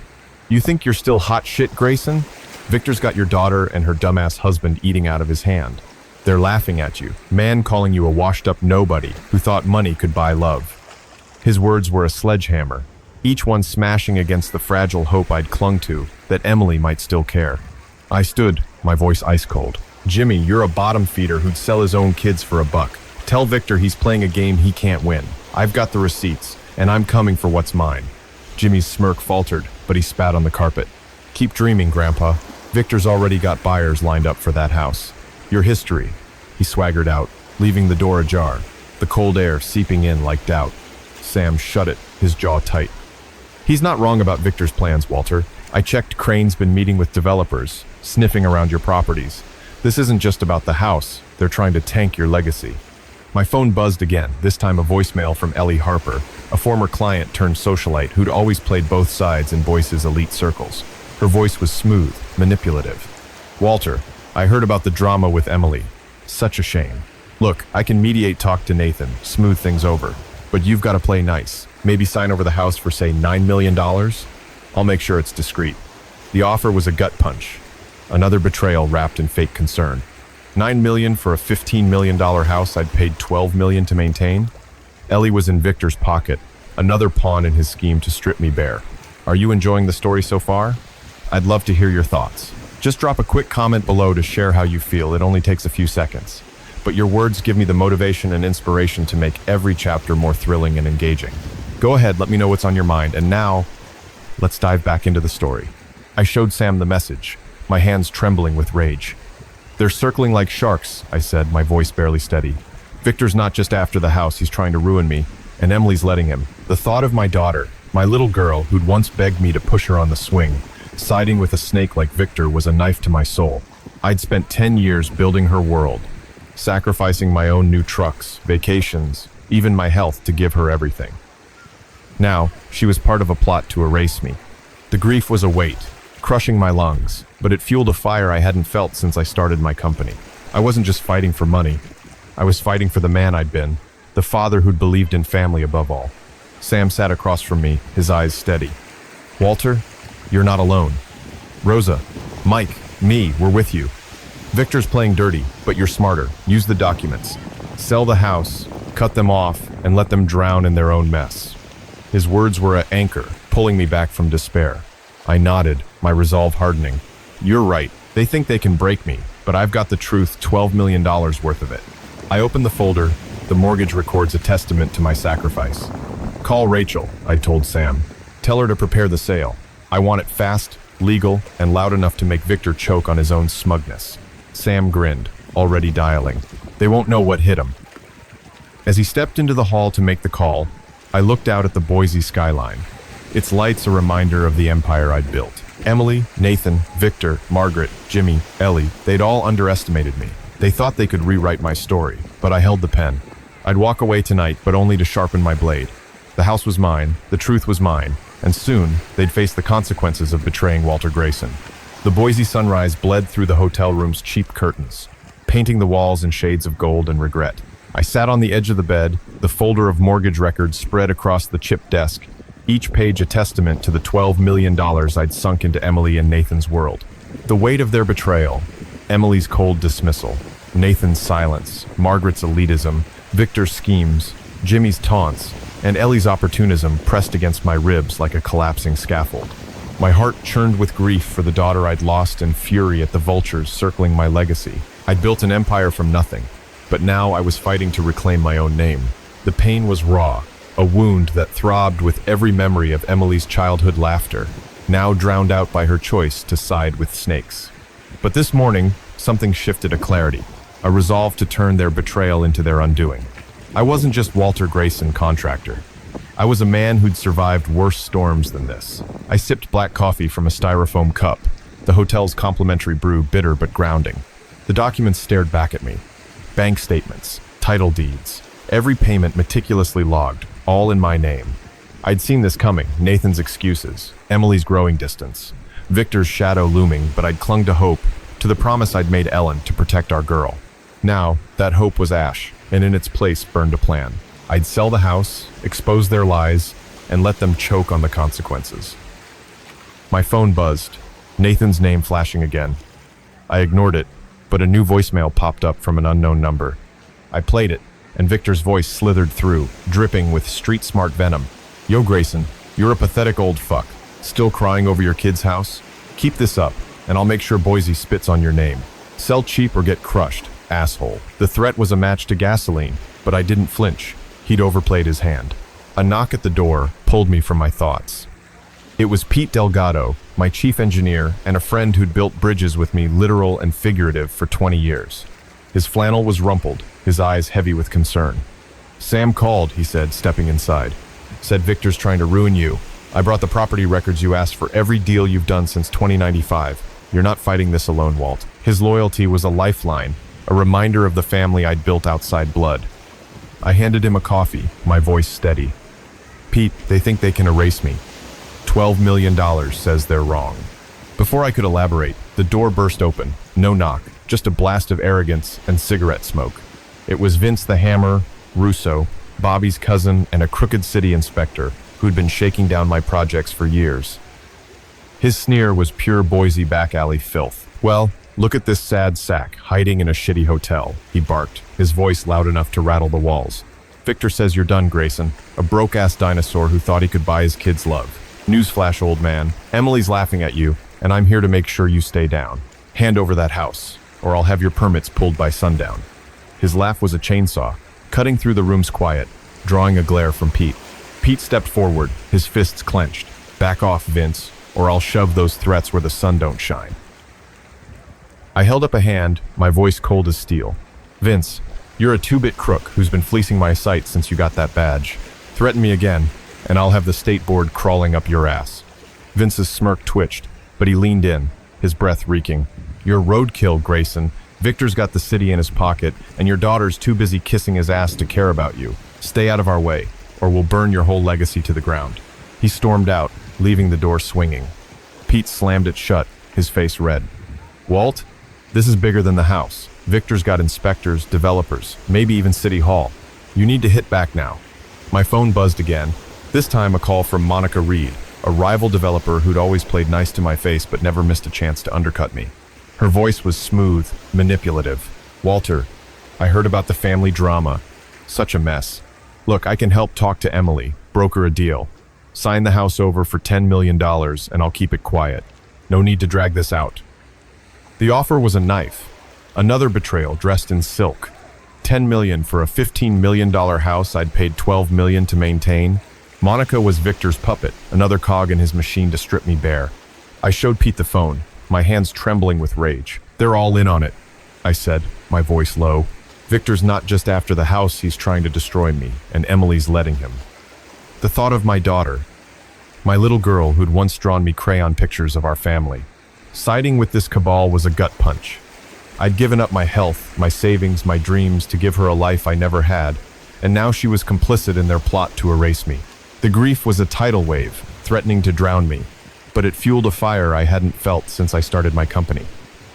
You think you're still hot shit, Grayson? Victor's got your daughter and her dumbass husband eating out of his hand. They're laughing at you, man calling you a washed-up nobody who thought money could buy love. His words were a sledgehammer, each one smashing against the fragile hope I'd clung to, that Emily might still care. I stood, my voice ice cold. Jimmy, you're a bottom feeder who'd sell his own kids for $1. Tell Victor he's playing a game he can't win. I've got the receipts, and I'm coming for what's mine. Jimmy's smirk faltered, but he spat on the carpet. Keep dreaming, Grandpa. Victor's already got buyers lined up for that house. Your history. He swaggered out, leaving the door ajar, the cold air seeping in like doubt. Sam shut it, his jaw tight. He's not wrong about Victor's plans, Walter. I checked Crane's been meeting with developers, sniffing around your properties. This isn't just about the house. They're trying to tank your legacy. My phone buzzed again, this time a voicemail from Ellie Harper, a former client turned socialite who'd always played both sides in Boise's elite circles. Her voice was smooth, manipulative. Walter, I heard about the drama with Emily. Such a shame. Look, I can mediate talk to Nathan, smooth things over. But you've got to play nice. Maybe sign over the house for, say, $9 million? I'll make sure it's discreet. The offer was a gut punch. Another betrayal wrapped in fake concern. $9 million for a $15 million house I'd paid $12 million to maintain? Ellie was in Victor's pocket, another pawn in his scheme to strip me bare. Are you enjoying the story so far? I'd love to hear your thoughts. Just drop a quick comment below to share how you feel. It only takes a few seconds. But your words give me the motivation and inspiration to make every chapter more thrilling and engaging. Go ahead, let me know what's on your mind. And now, let's dive back into the story. I showed Sam the message, my hands trembling with rage. They're circling like sharks, I said, my voice barely steady. Victor's not just after the house, he's trying to ruin me, and Emily's letting him. The thought of my daughter, my little girl who'd once begged me to push her on the swing, siding with a snake like Victor was a knife to my soul. I'd spent 10 years building her world, sacrificing my own new trucks, vacations, even my health to give her everything. Now, she was part of a plot to erase me. The grief was a weight, crushing my lungs, but it fueled a fire I hadn't felt since I started my company. I wasn't just fighting for money. I was fighting for the man I'd been, the father who'd believed in family above all. Sam sat across from me, his eyes steady. Walter, you're not alone. Rosa, Mike, me, we're with you. Victor's playing dirty, but you're smarter. Use the documents. Sell the house, cut them off, and let them drown in their own mess. His words were an anchor, pulling me back from despair. I nodded, my resolve hardening. You're right. They think they can break me, but I've got the truth, $12 million worth of it. I opened the folder. The mortgage records a testament to my sacrifice. Call Rachel, I told Sam. Tell her to prepare the sale. I want it fast, legal, and loud enough to make Victor choke on his own smugness. Sam grinned, already dialing. They won't know what hit him. As he stepped into the hall to make the call, I looked out at the Boise skyline. Its lights a reminder of the empire I'd built. Emily, Nathan, Victor, Margaret, Jimmy, Ellie, they'd all underestimated me. They thought they could rewrite my story, but I held the pen. I'd walk away tonight, but only to sharpen my blade. The house was mine, the truth was mine, and soon they'd face the consequences of betraying Walter Grayson. The Boise sunrise bled through the hotel room's cheap curtains, painting the walls in shades of gold and regret. I sat on the edge of the bed, the folder of mortgage records spread across the chipped desk, each page a testament to the $12 million I'd sunk into Emily and Nathan's world. The weight of their betrayal, Emily's cold dismissal, Nathan's silence, Margaret's elitism, Victor's schemes, Jimmy's taunts, and Ellie's opportunism pressed against my ribs like a collapsing scaffold. My heart churned with grief for the daughter I'd lost and fury at the vultures circling my legacy. I'd built an empire from nothing, but now I was fighting to reclaim my own name. The pain was raw, a wound that throbbed with every memory of Emily's childhood laughter, now drowned out by her choice to side with snakes. But this morning, something shifted a clarity. a resolve to turn their betrayal into their undoing. I wasn't just Walter Grayson, contractor. I was a man who'd survived worse storms than this. I sipped black coffee from a styrofoam cup, the hotel's complimentary brew bitter but grounding. The documents stared back at me. Bank statements, title deeds, every payment meticulously logged, all in my name. I'd seen this coming, Nathan's excuses, Emily's growing distance, Victor's shadow looming, but I'd clung to hope, to the promise I'd made Ellen to protect our girl. Now, that hope was ash, and in its place burned a plan. I'd sell the house, expose their lies, and let them choke on the consequences. My phone buzzed, Nathan's name flashing again. I ignored it, but a new voicemail popped up from an unknown number. I played it, and Victor's voice slithered through, dripping with street-smart venom. Yo, Grayson, you're a pathetic old fuck. Still crying over your kid's house? Keep this up, and I'll make sure Boise spits on your name. Sell cheap or get crushed, asshole. The threat was a match to gasoline, but I didn't flinch. He'd overplayed his hand. A knock at the door pulled me from my thoughts. It was Pete Delgado, my chief engineer, and a friend who'd built bridges with me, literal and figurative, for 20 years. His flannel was rumpled, his eyes heavy with concern. Sam called, he said, stepping inside. Said Victor's trying to ruin you. I brought the property records you asked for every deal you've done since 2095. You're not fighting this alone, Walt. His loyalty was a lifeline, a reminder of the family I'd built outside blood. I handed him a coffee, my voice steady. Pete, they think they can erase me. $12 million says they're wrong. Before I could elaborate, the door burst open. No knock, just a blast of arrogance and cigarette smoke. It was Vince the Hammer, Russo, Bobby's cousin, and a crooked city inspector who'd been shaking down my projects for years. His sneer was pure Boise back alley filth. Well, look at this sad sack hiding in a shitty hotel, he barked, his voice loud enough to rattle the walls. Victor says you're done, Grayson, a broke-ass dinosaur who thought he could buy his kid's love. Newsflash, old man, Emily's laughing at you, and I'm here to make sure you stay down. Hand over that house, or I'll have your permits pulled by sundown. His laugh was a chainsaw, cutting through the room's quiet, drawing a glare from Pete. Pete stepped forward, his fists clenched. Back off, Vince, or I'll shove those threats where the sun don't shine. I held up a hand, my voice cold as steel. Vince, you're a two-bit crook who's been fleecing my site since you got that badge. Threaten me again, and I'll have the state board crawling up your ass. Vince's smirk twitched, but he leaned in, his breath reeking. You're roadkill, Grayson. Victor's got the city in his pocket, and your daughter's too busy kissing his ass to care about you. Stay out of our way, or we'll burn your whole legacy to the ground. He stormed out, leaving the door swinging. Pete slammed it shut, his face red. Walt, this is bigger than the house. Victor's got inspectors, developers, maybe even City Hall. You need to hit back now. My phone buzzed again, this time a call from Monica Reed, a rival developer who'd always played nice to my face but never missed a chance to undercut me. Her voice was smooth, manipulative. Walter, I heard about the family drama. Such a mess. Look, I can help talk to Emily, broker a deal. Sign the house over for $10 million and I'll keep it quiet. No need to drag this out. The offer was a knife. Another betrayal dressed in silk. $10 million for a $15 million house I'd paid $12 million to maintain. Monica was Victor's puppet, another cog in his machine to strip me bare. I showed Pete the phone, my hands trembling with rage. They're all in on it, I said, my voice low. Victor's not just after the house, he's trying to destroy me, and Emily's letting him. The thought of my daughter, my little girl who'd once drawn me crayon pictures of our family, siding with this cabal was a gut punch. I'd given up my health, my savings, my dreams to give her a life I never had, and now she was complicit in their plot to erase me. The grief was a tidal wave, threatening to drown me, but it fueled a fire I hadn't felt since I started my company.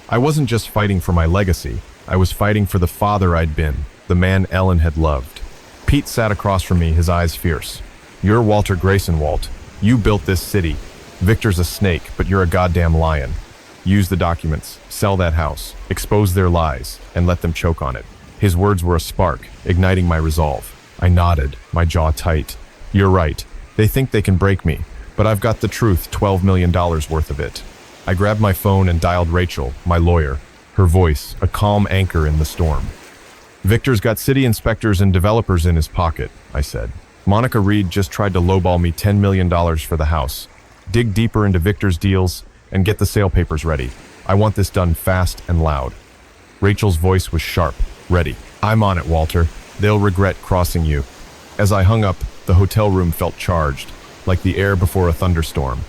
I wasn't just fighting for my legacy, I was fighting for the father I'd been, the man Ellen had loved. Pete sat across from me, his eyes fierce. You're Walter Grayson, Walt. You built this city. Victor's a snake, but you're a goddamn lion. Use the documents, sell that house, expose their lies, and let them choke on it. His words were a spark, igniting my resolve. I nodded, my jaw tight. You're right. They think they can break me, but I've got the truth, $12 million worth of it. I grabbed my phone and dialed Rachel, my lawyer. Her voice, a calm anchor in the storm. Victor's got city inspectors and developers in his pocket, I said. Monica Reed just tried to lowball me $10 million for the house. Dig deeper into Victor's deals and get the sale papers ready. I want this done fast and loud. Rachel's voice was sharp, ready. I'm on it, Walter. They'll regret crossing you. As I hung up, the hotel room felt charged, like the air before a thunderstorm.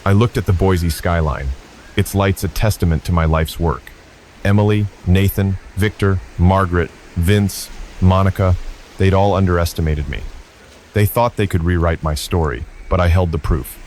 I looked at the Boise skyline, its lights a testament to my life's work. Emily, Nathan, Victor, Margaret, Vince, Monica, they'd all underestimated me. They thought they could rewrite my story, but I held the proof.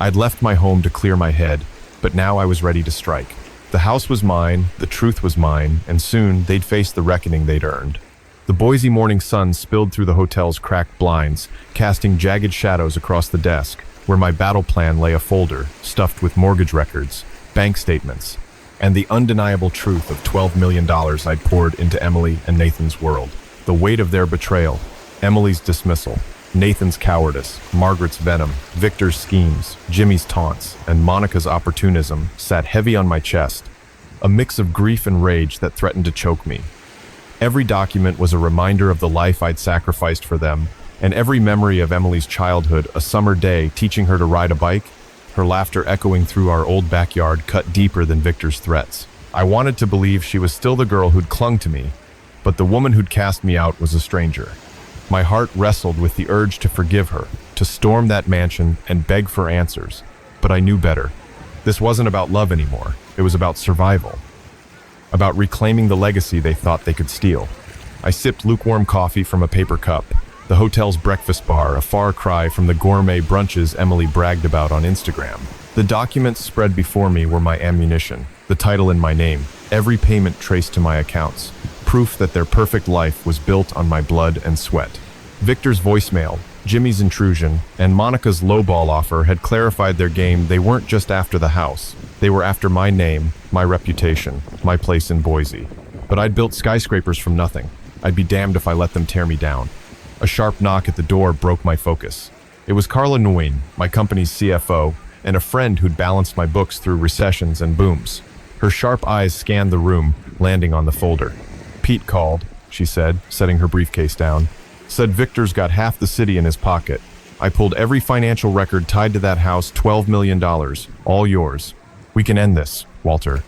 I'd left my home to clear my head, but now I was ready to strike. The house was mine, the truth was mine, and soon they'd face the reckoning they'd earned. The Boise morning sun spilled through the hotel's cracked blinds, casting jagged shadows across the desk, where my battle plan lay a folder stuffed with mortgage records, bank statements, and the undeniable truth of $12 million I'd poured into Emily and Nathan's world. The weight of their betrayal, Emily's dismissal, Nathan's cowardice, Margaret's venom, Victor's schemes, Jimmy's taunts, and Monica's opportunism sat heavy on my chest, a mix of grief and rage that threatened to choke me. Every document was a reminder of the life I'd sacrificed for them, and every memory of Emily's childhood, a summer day teaching her to ride a bike, her laughter echoing through our old backyard cut deeper than Victor's threats. I wanted to believe she was still the girl who'd clung to me, but the woman who'd cast me out was a stranger. My heart wrestled with the urge to forgive her, to storm that mansion and beg for answers. But I knew better. This wasn't about love anymore. It was about survival. About reclaiming the legacy they thought they could steal. I sipped lukewarm coffee from a paper cup, the hotel's breakfast bar, a far cry from the gourmet brunches Emily bragged about on Instagram. The documents spread before me were my ammunition, the title in my name, every payment traced to my accounts, proof that their perfect life was built on my blood and sweat. Victor's voicemail, Jimmy's intrusion, and Monica's lowball offer had clarified their game. They weren't just after the house. They were after my name, my reputation, my place in Boise. But I'd built skyscrapers from nothing. I'd be damned if I let them tear me down. A sharp knock at the door broke my focus. It was Carla Nguyen, my company's CFO, and a friend who'd balanced my books through recessions and booms. Her sharp eyes scanned the room, landing on the folder. Pete called, she said, setting her briefcase down. Said Victor's got half the city in his pocket. I pulled every financial record tied to that house, $12 million, all yours. We can end this, Walter.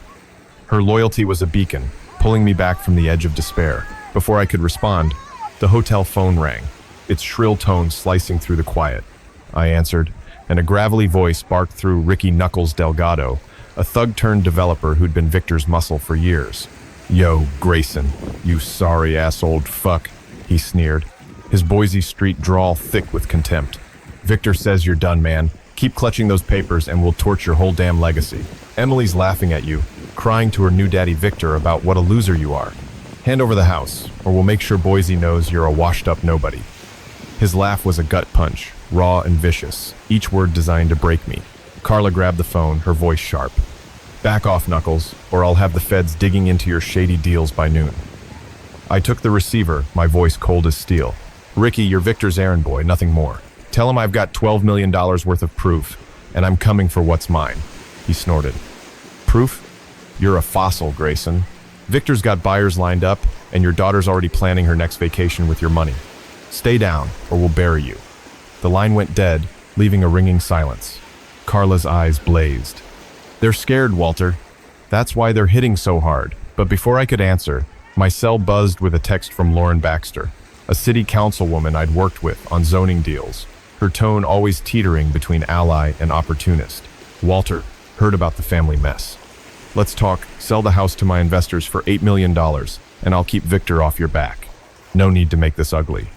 Her loyalty was a beacon, pulling me back from the edge of despair. Before I could respond, the hotel phone rang, its shrill tones slicing through the quiet. I answered, and a gravelly voice barked through Ricky Knuckles Delgado, a thug-turned developer who'd been Victor's muscle for years. Yo, Grayson, you sorry-ass old fuck, he sneered, his Boise Street drawl thick with contempt. Victor says you're done, man. Keep clutching those papers and we'll torch your whole damn legacy. Emily's laughing at you, crying to her new daddy Victor about what a loser you are. Hand over the house, or we'll make sure Boise knows you're a washed-up nobody. His laugh was a gut punch, raw and vicious, each word designed to break me. Carla grabbed the phone, her voice sharp. Back off, Knuckles, or I'll have the feds digging into your shady deals by noon. I took the receiver, my voice cold as steel. Ricky, you're Victor's errand boy, nothing more. Tell him I've got $12 million worth of proof, and I'm coming for what's mine. He snorted. Proof? You're a fossil, Grayson. Victor's got buyers lined up, and your daughter's already planning her next vacation with your money. Stay down, or we'll bury you. The line went dead, leaving a ringing silence. Carla's eyes blazed. They're scared, Walter. That's why they're hitting so hard. But before I could answer, my cell buzzed with a text from Lauren Baxter, a city councilwoman I'd worked with on zoning deals, her tone always teetering between ally and opportunist. Walter, heard about the family mess. Let's talk, sell the house to my investors for $8 million, and I'll keep Victor off your back. No need to make this ugly.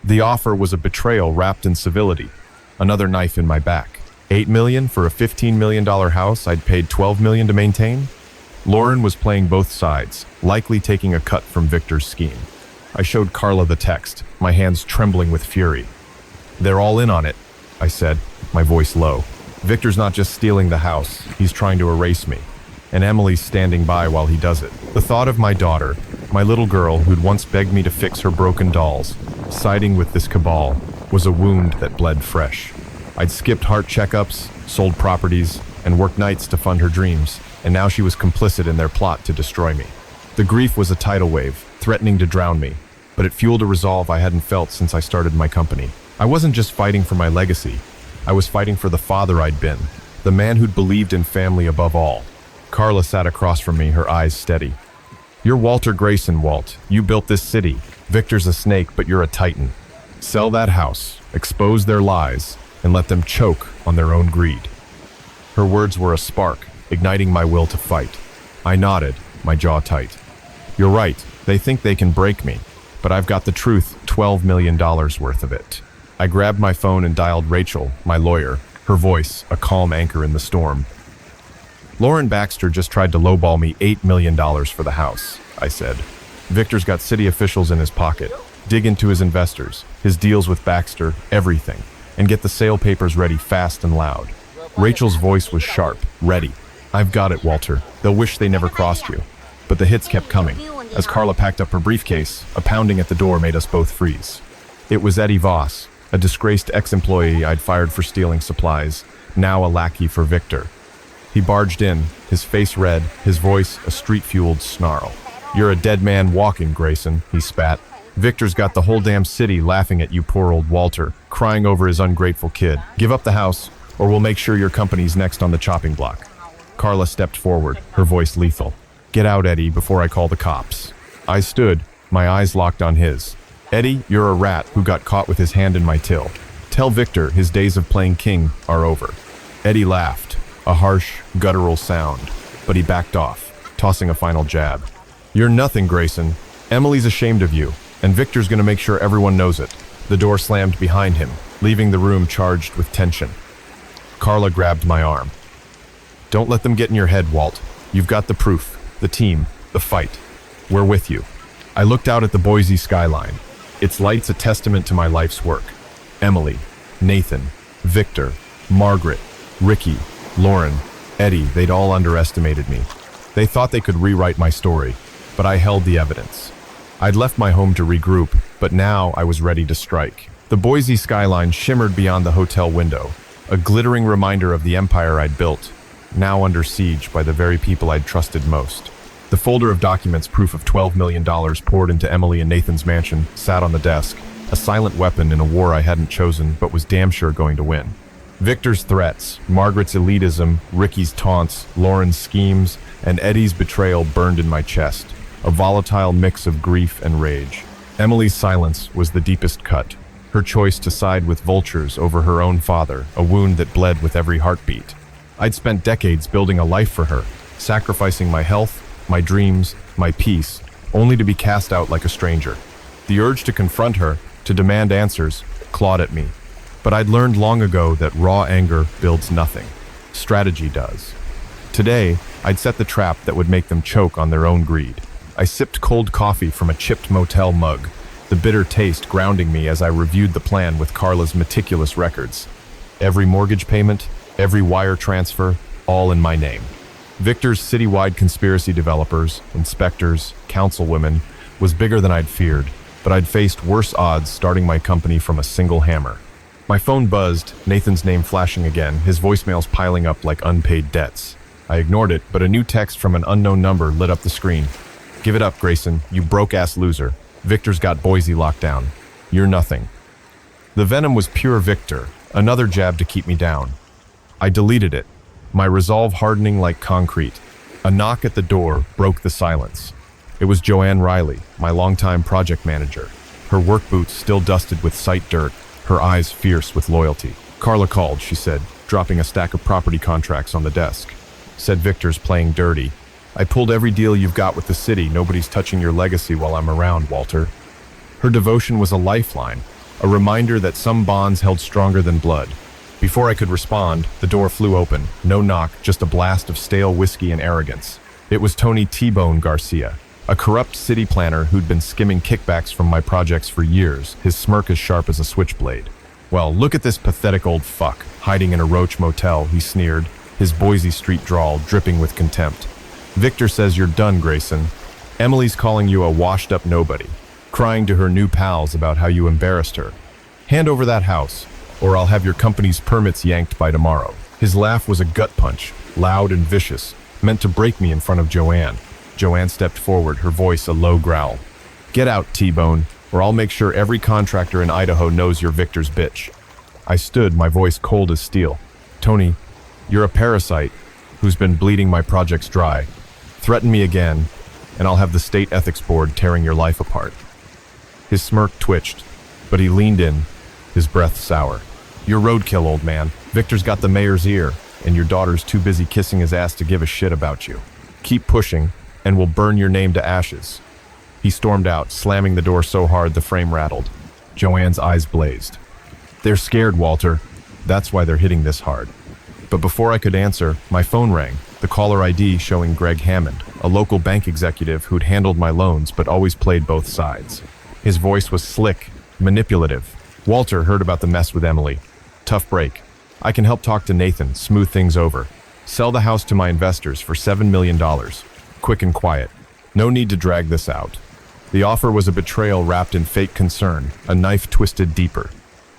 The offer was a betrayal wrapped in civility, another knife in my back. $8 million for a $15 million house I'd paid $12 million to maintain? Lauren was playing both sides, likely taking a cut from Victor's scheme. I showed Carla the text, my hands trembling with fury. They're all in on it, I said, my voice low. Victor's not just stealing the house, he's trying to erase me. And Emily's standing by while he does it. The thought of my daughter, my little girl who'd once begged me to fix her broken dolls, siding with this cabal, was a wound that bled fresh. I'd skipped heart checkups, sold properties, and worked nights to fund her dreams, and now she was complicit in their plot to destroy me. The grief was a tidal wave, threatening to drown me, but it fueled a resolve I hadn't felt since I started my company. I wasn't just fighting for my legacy, I was fighting for the father I'd been, the man who'd believed in family above all. Carla sat across from me, her eyes steady. You're Walter Grayson, Walt. You built this city. Victor's a snake, but you're a titan. Sell that house, expose their lies, and let them choke on their own greed." Her words were a spark, igniting my will to fight. I nodded, my jaw tight. "You're right, they think they can break me, but I've got the truth, $12 million worth of it." I grabbed my phone and dialed Rachel, my lawyer, her voice a calm anchor in the storm. "Lauren Baxter just tried to lowball me $8 million for the house," I said. "Victor's got city officials in his pocket. Dig into his investors, his deals with Baxter, everything, and get the sale papers ready fast and loud." Rachel's voice was sharp, ready. "I've got it, Walter. They'll wish they never crossed you." But the hits kept coming. As Carla packed up her briefcase, a pounding at the door made us both freeze. It was Eddie Voss, a disgraced ex-employee I'd fired for stealing supplies, now a lackey for Victor. He barged in, his face red, his voice a street-fueled snarl. "You're a dead man walking, Grayson," he spat. "Victor's got the whole damn city laughing at you, poor old Walter, crying over his ungrateful kid. Give up the house, or we'll make sure your company's next on the chopping block." Carla stepped forward, her voice lethal. "Get out, Eddie, before I call the cops." I stood, my eyes locked on his. "Eddie, you're a rat who got caught with his hand in my till. Tell Victor his days of playing king are over." Eddie laughed, a harsh, guttural sound, but he backed off, tossing a final jab. "You're nothing, Grayson. Emily's ashamed of you, and Victor's gonna make sure everyone knows it." The door slammed behind him, leaving the room charged with tension. Carla grabbed my arm. "Don't let them get in your head, Walt. You've got the proof, the team, the fight. We're with you." I looked out at the Boise skyline. Its lights a testament to my life's work. Emily, Nathan, Victor, Margaret, Ricky, Lauren, Eddie, they'd all underestimated me. They thought they could rewrite my story, but I held the evidence. I'd left my home to regroup, but now I was ready to strike. The Boise skyline shimmered beyond the hotel window, a glittering reminder of the empire I'd built, now under siege by the very people I'd trusted most. The folder of documents, proof of $12 million poured into Emily and Nathan's mansion, sat on the desk, a silent weapon in a war I hadn't chosen but was damn sure going to win. Victor's threats, Margaret's elitism, Ricky's taunts, Lauren's schemes, and Eddie's betrayal burned in my chest, a volatile mix of grief and rage. Emily's silence was the deepest cut, her choice to side with vultures over her own father, a wound that bled with every heartbeat. I'd spent decades building a life for her, sacrificing my health, my dreams, my peace, only to be cast out like a stranger. The urge to confront her, to demand answers, clawed at me. But I'd learned long ago that raw anger builds nothing. Strategy does. Today, I'd set the trap that would make them choke on their own greed. I sipped cold coffee from a chipped motel mug, the bitter taste grounding me as I reviewed the plan with Carla's meticulous records. Every mortgage payment, every wire transfer, all in my name. Victor's citywide conspiracy developers, inspectors, councilwomen was bigger than I'd feared, but I'd faced worse odds starting my company from a single hammer. My phone buzzed, Nathan's name flashing again, his voicemails piling up like unpaid debts. I ignored it, but a new text from an unknown number lit up the screen. "Give it up, Grayson, you broke-ass loser. Victor's got Boise locked down. You're nothing." The venom was pure Victor, another jab to keep me down. I deleted it, my resolve hardening like concrete. A knock at the door broke the silence. It was Joanne Riley, my longtime project manager, her work boots still dusted with site dirt, her eyes fierce with loyalty. "Carla called," she said, dropping a stack of property contracts on the desk. "Said Victor's playing dirty. I pulled every deal you've got with the city. Nobody's touching your legacy while I'm around, Walter." Her devotion was a lifeline, a reminder that some bonds held stronger than blood. Before I could respond, the door flew open. No knock, just a blast of stale whiskey and arrogance. It was Tony T-Bone Garcia, a corrupt city planner who'd been skimming kickbacks from my projects for years, his smirk as sharp as a switchblade. "Well, look at this pathetic old fuck, hiding in a roach motel," he sneered, his Boise Street drawl dripping with contempt. "Victor says you're done, Grayson. Emily's calling you a washed-up nobody, crying to her new pals about how you embarrassed her. Hand over that house, or I'll have your company's permits yanked by tomorrow." His laugh was a gut punch, loud and vicious, meant to break me in front of Joanne. Joanne stepped forward, her voice a low growl. "Get out, T-Bone, or I'll make sure every contractor in Idaho knows you're Victor's bitch." I stood, my voice cold as steel. "Tony, you're a parasite who's been bleeding my projects dry. Threaten me again, and I'll have the state ethics board tearing your life apart." His smirk twitched, but he leaned in, his breath sour. "You're roadkill, old man. Victor's got the mayor's ear, and your daughter's too busy kissing his ass to give a shit about you. Keep pushing, and we'll burn your name to ashes." He stormed out, slamming the door so hard the frame rattled. Joanne's eyes blazed. "They're scared, Walter. That's why they're hitting this hard." But before I could answer, my phone rang, the caller ID showing Greg Hammond, a local bank executive who'd handled my loans but always played both sides. His voice was slick, manipulative. "Walter heard about the mess with Emily. Tough break. I can help talk to Nathan, smooth things over. Sell the house to my investors for $7 million. Quick and quiet. No need to drag this out." The offer was a betrayal wrapped in fake concern, a knife twisted deeper.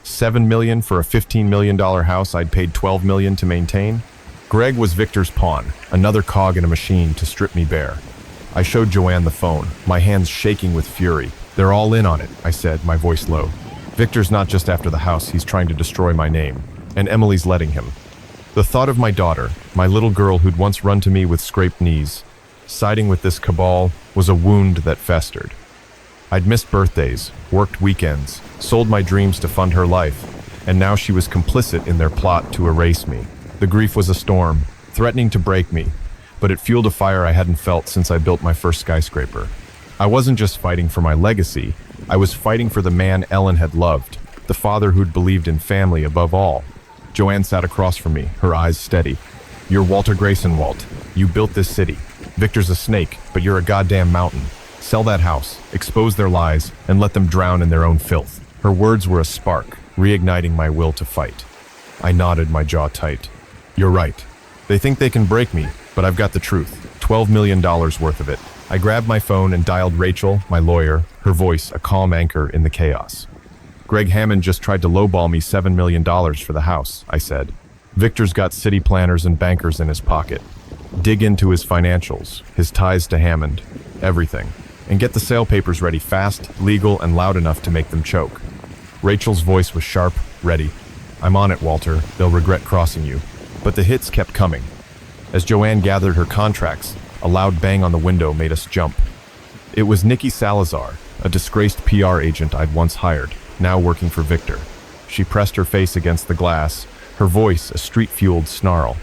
$7 million for a $15 million house I'd paid $12 million to maintain? Greg was Victor's pawn, another cog in a machine to strip me bare. I showed Joanne the phone, my hands shaking with fury. "They're all in on it," I said, my voice low. "Victor's not just after the house, he's trying to destroy my name. And Emily's letting him." The thought of my daughter, my little girl who'd once run to me with scraped knees, siding with this cabal, was a wound that festered. I'd missed birthdays, worked weekends, sold my dreams to fund her life, and now she was complicit in their plot to erase me. The grief was a storm, threatening to break me, but it fueled a fire I hadn't felt since I built my first skyscraper. I wasn't just fighting for my legacy, I was fighting for the man Ellen had loved, the father who'd believed in family above all. Joanne sat across from me, her eyes steady. "You're Walter Grayson, Walt. You built this city. Victor's a snake, but you're a goddamn mountain. Sell that house, expose their lies, and let them drown in their own filth." Her words were a spark, reigniting my will to fight. I nodded, my jaw tight. "You're right. They think they can break me, but I've got the truth. $12 million worth of it." I grabbed my phone and dialed Rachel, my lawyer, her voice a calm anchor in the chaos. "Greg Hammond just tried to lowball me $7 million for the house," I said. "Victor's got city planners and bankers in his pocket. Dig into his financials, his ties to Hammond, everything. And get the sale papers ready fast, legal, and loud enough to make them choke." Rachel's voice was sharp, ready. "I'm on it, Walter. They'll regret crossing you." But the hits kept coming. As Joanne gathered her contracts, a loud bang on the window made us jump. It was Nikki Salazar, a disgraced PR agent I'd once hired, now working for Victor. She pressed her face against the glass, her voice a street-fueled snarl.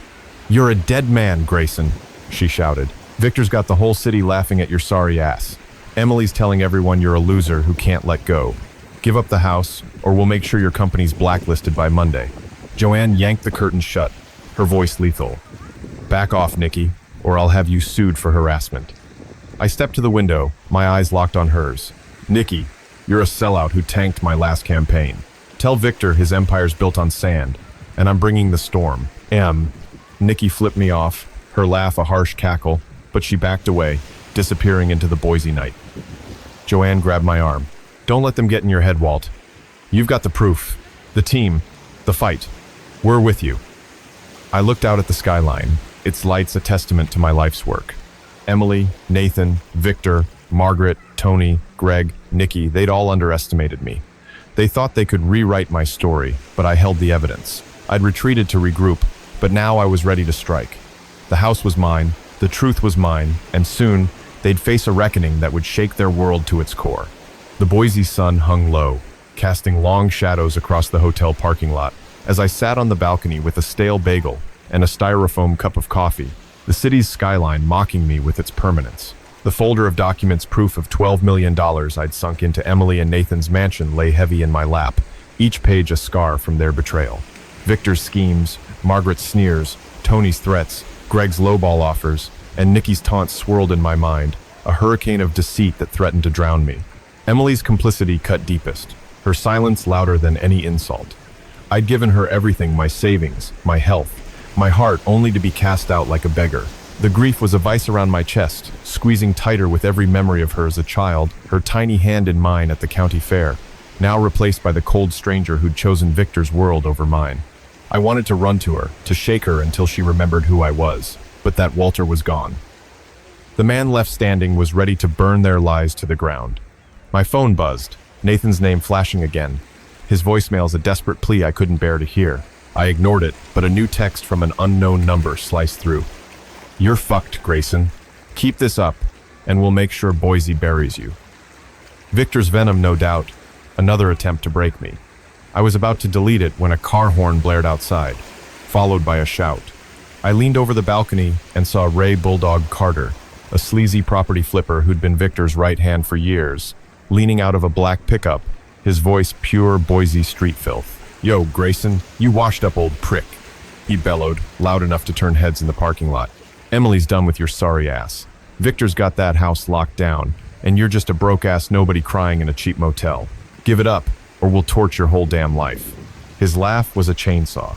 "You're a dead man, Grayson," she shouted. "Victor's got the whole city laughing at your sorry ass. Emily's telling everyone you're a loser who can't let go. Give up the house, or we'll make sure your company's blacklisted by Monday." Joanne yanked the curtains shut, her voice lethal. "Back off, Nikki, or I'll have you sued for harassment." I stepped to the window, my eyes locked on hers. "Nikki, you're a sellout who tanked my last campaign. Tell Victor his empire's built on sand, and I'm bringing the storm." Nikki flipped me off, her laugh a harsh cackle, but she backed away, disappearing into the Boise night. Joanne grabbed my arm. "Don't let them get in your head, Walt. You've got the proof, the team, the fight. We're with you." I looked out at the skyline, its lights a testament to my life's work. Emily, Nathan, Victor, Margaret, Tony, Greg, Nikki, they'd all underestimated me. They thought they could rewrite my story, but I held the evidence. I'd retreated to regroup, but now I was ready to strike. The house was mine, the truth was mine, and soon they'd face a reckoning that would shake their world to its core. The Boise sun hung low, casting long shadows across the hotel parking lot. As I sat on the balcony with a stale bagel and a styrofoam cup of coffee, the city's skyline mocking me with its permanence. The folder of documents proof of $12 million I'd sunk into Emily and Nathan's mansion lay heavy in my lap, each page a scar from their betrayal. Victor's schemes, Margaret's sneers, Tony's threats, Greg's lowball offers, and Nikki's taunts swirled in my mind, a hurricane of deceit that threatened to drown me. Emily's complicity cut deepest, her silence louder than any insult. I'd given her everything, my savings, my health, my heart, only to be cast out like a beggar. The grief was a vice around my chest, squeezing tighter with every memory of her as a child, her tiny hand in mine at the county fair, now replaced by the cold stranger who'd chosen Victor's world over mine. I wanted to run to her, to shake her until she remembered who I was, but that Walter was gone. The man left standing was ready to burn their lies to the ground. My phone buzzed, Nathan's name flashing again. His voicemail's a desperate plea I couldn't bear to hear. I ignored it, but a new text from an unknown number sliced through. "You're fucked, Grayson. Keep this up, and we'll make sure Boise buries you. Victor's venom, no doubt. Another attempt to break me. I was about to delete it when a car horn blared outside, followed by a shout. I leaned over the balcony and saw Ray Bulldog Carter, a sleazy property flipper who'd been Victor's right hand for years, leaning out of a black pickup, his voice pure Boise street filth. "Yo, Grayson, you washed up old prick," he bellowed, loud enough to turn heads in the parking lot. "Emily's done with your sorry ass. Victor's got that house locked down, and you're just a broke-ass nobody crying in a cheap motel. Give it up, or we'll torch your whole damn life." His laugh was a chainsaw,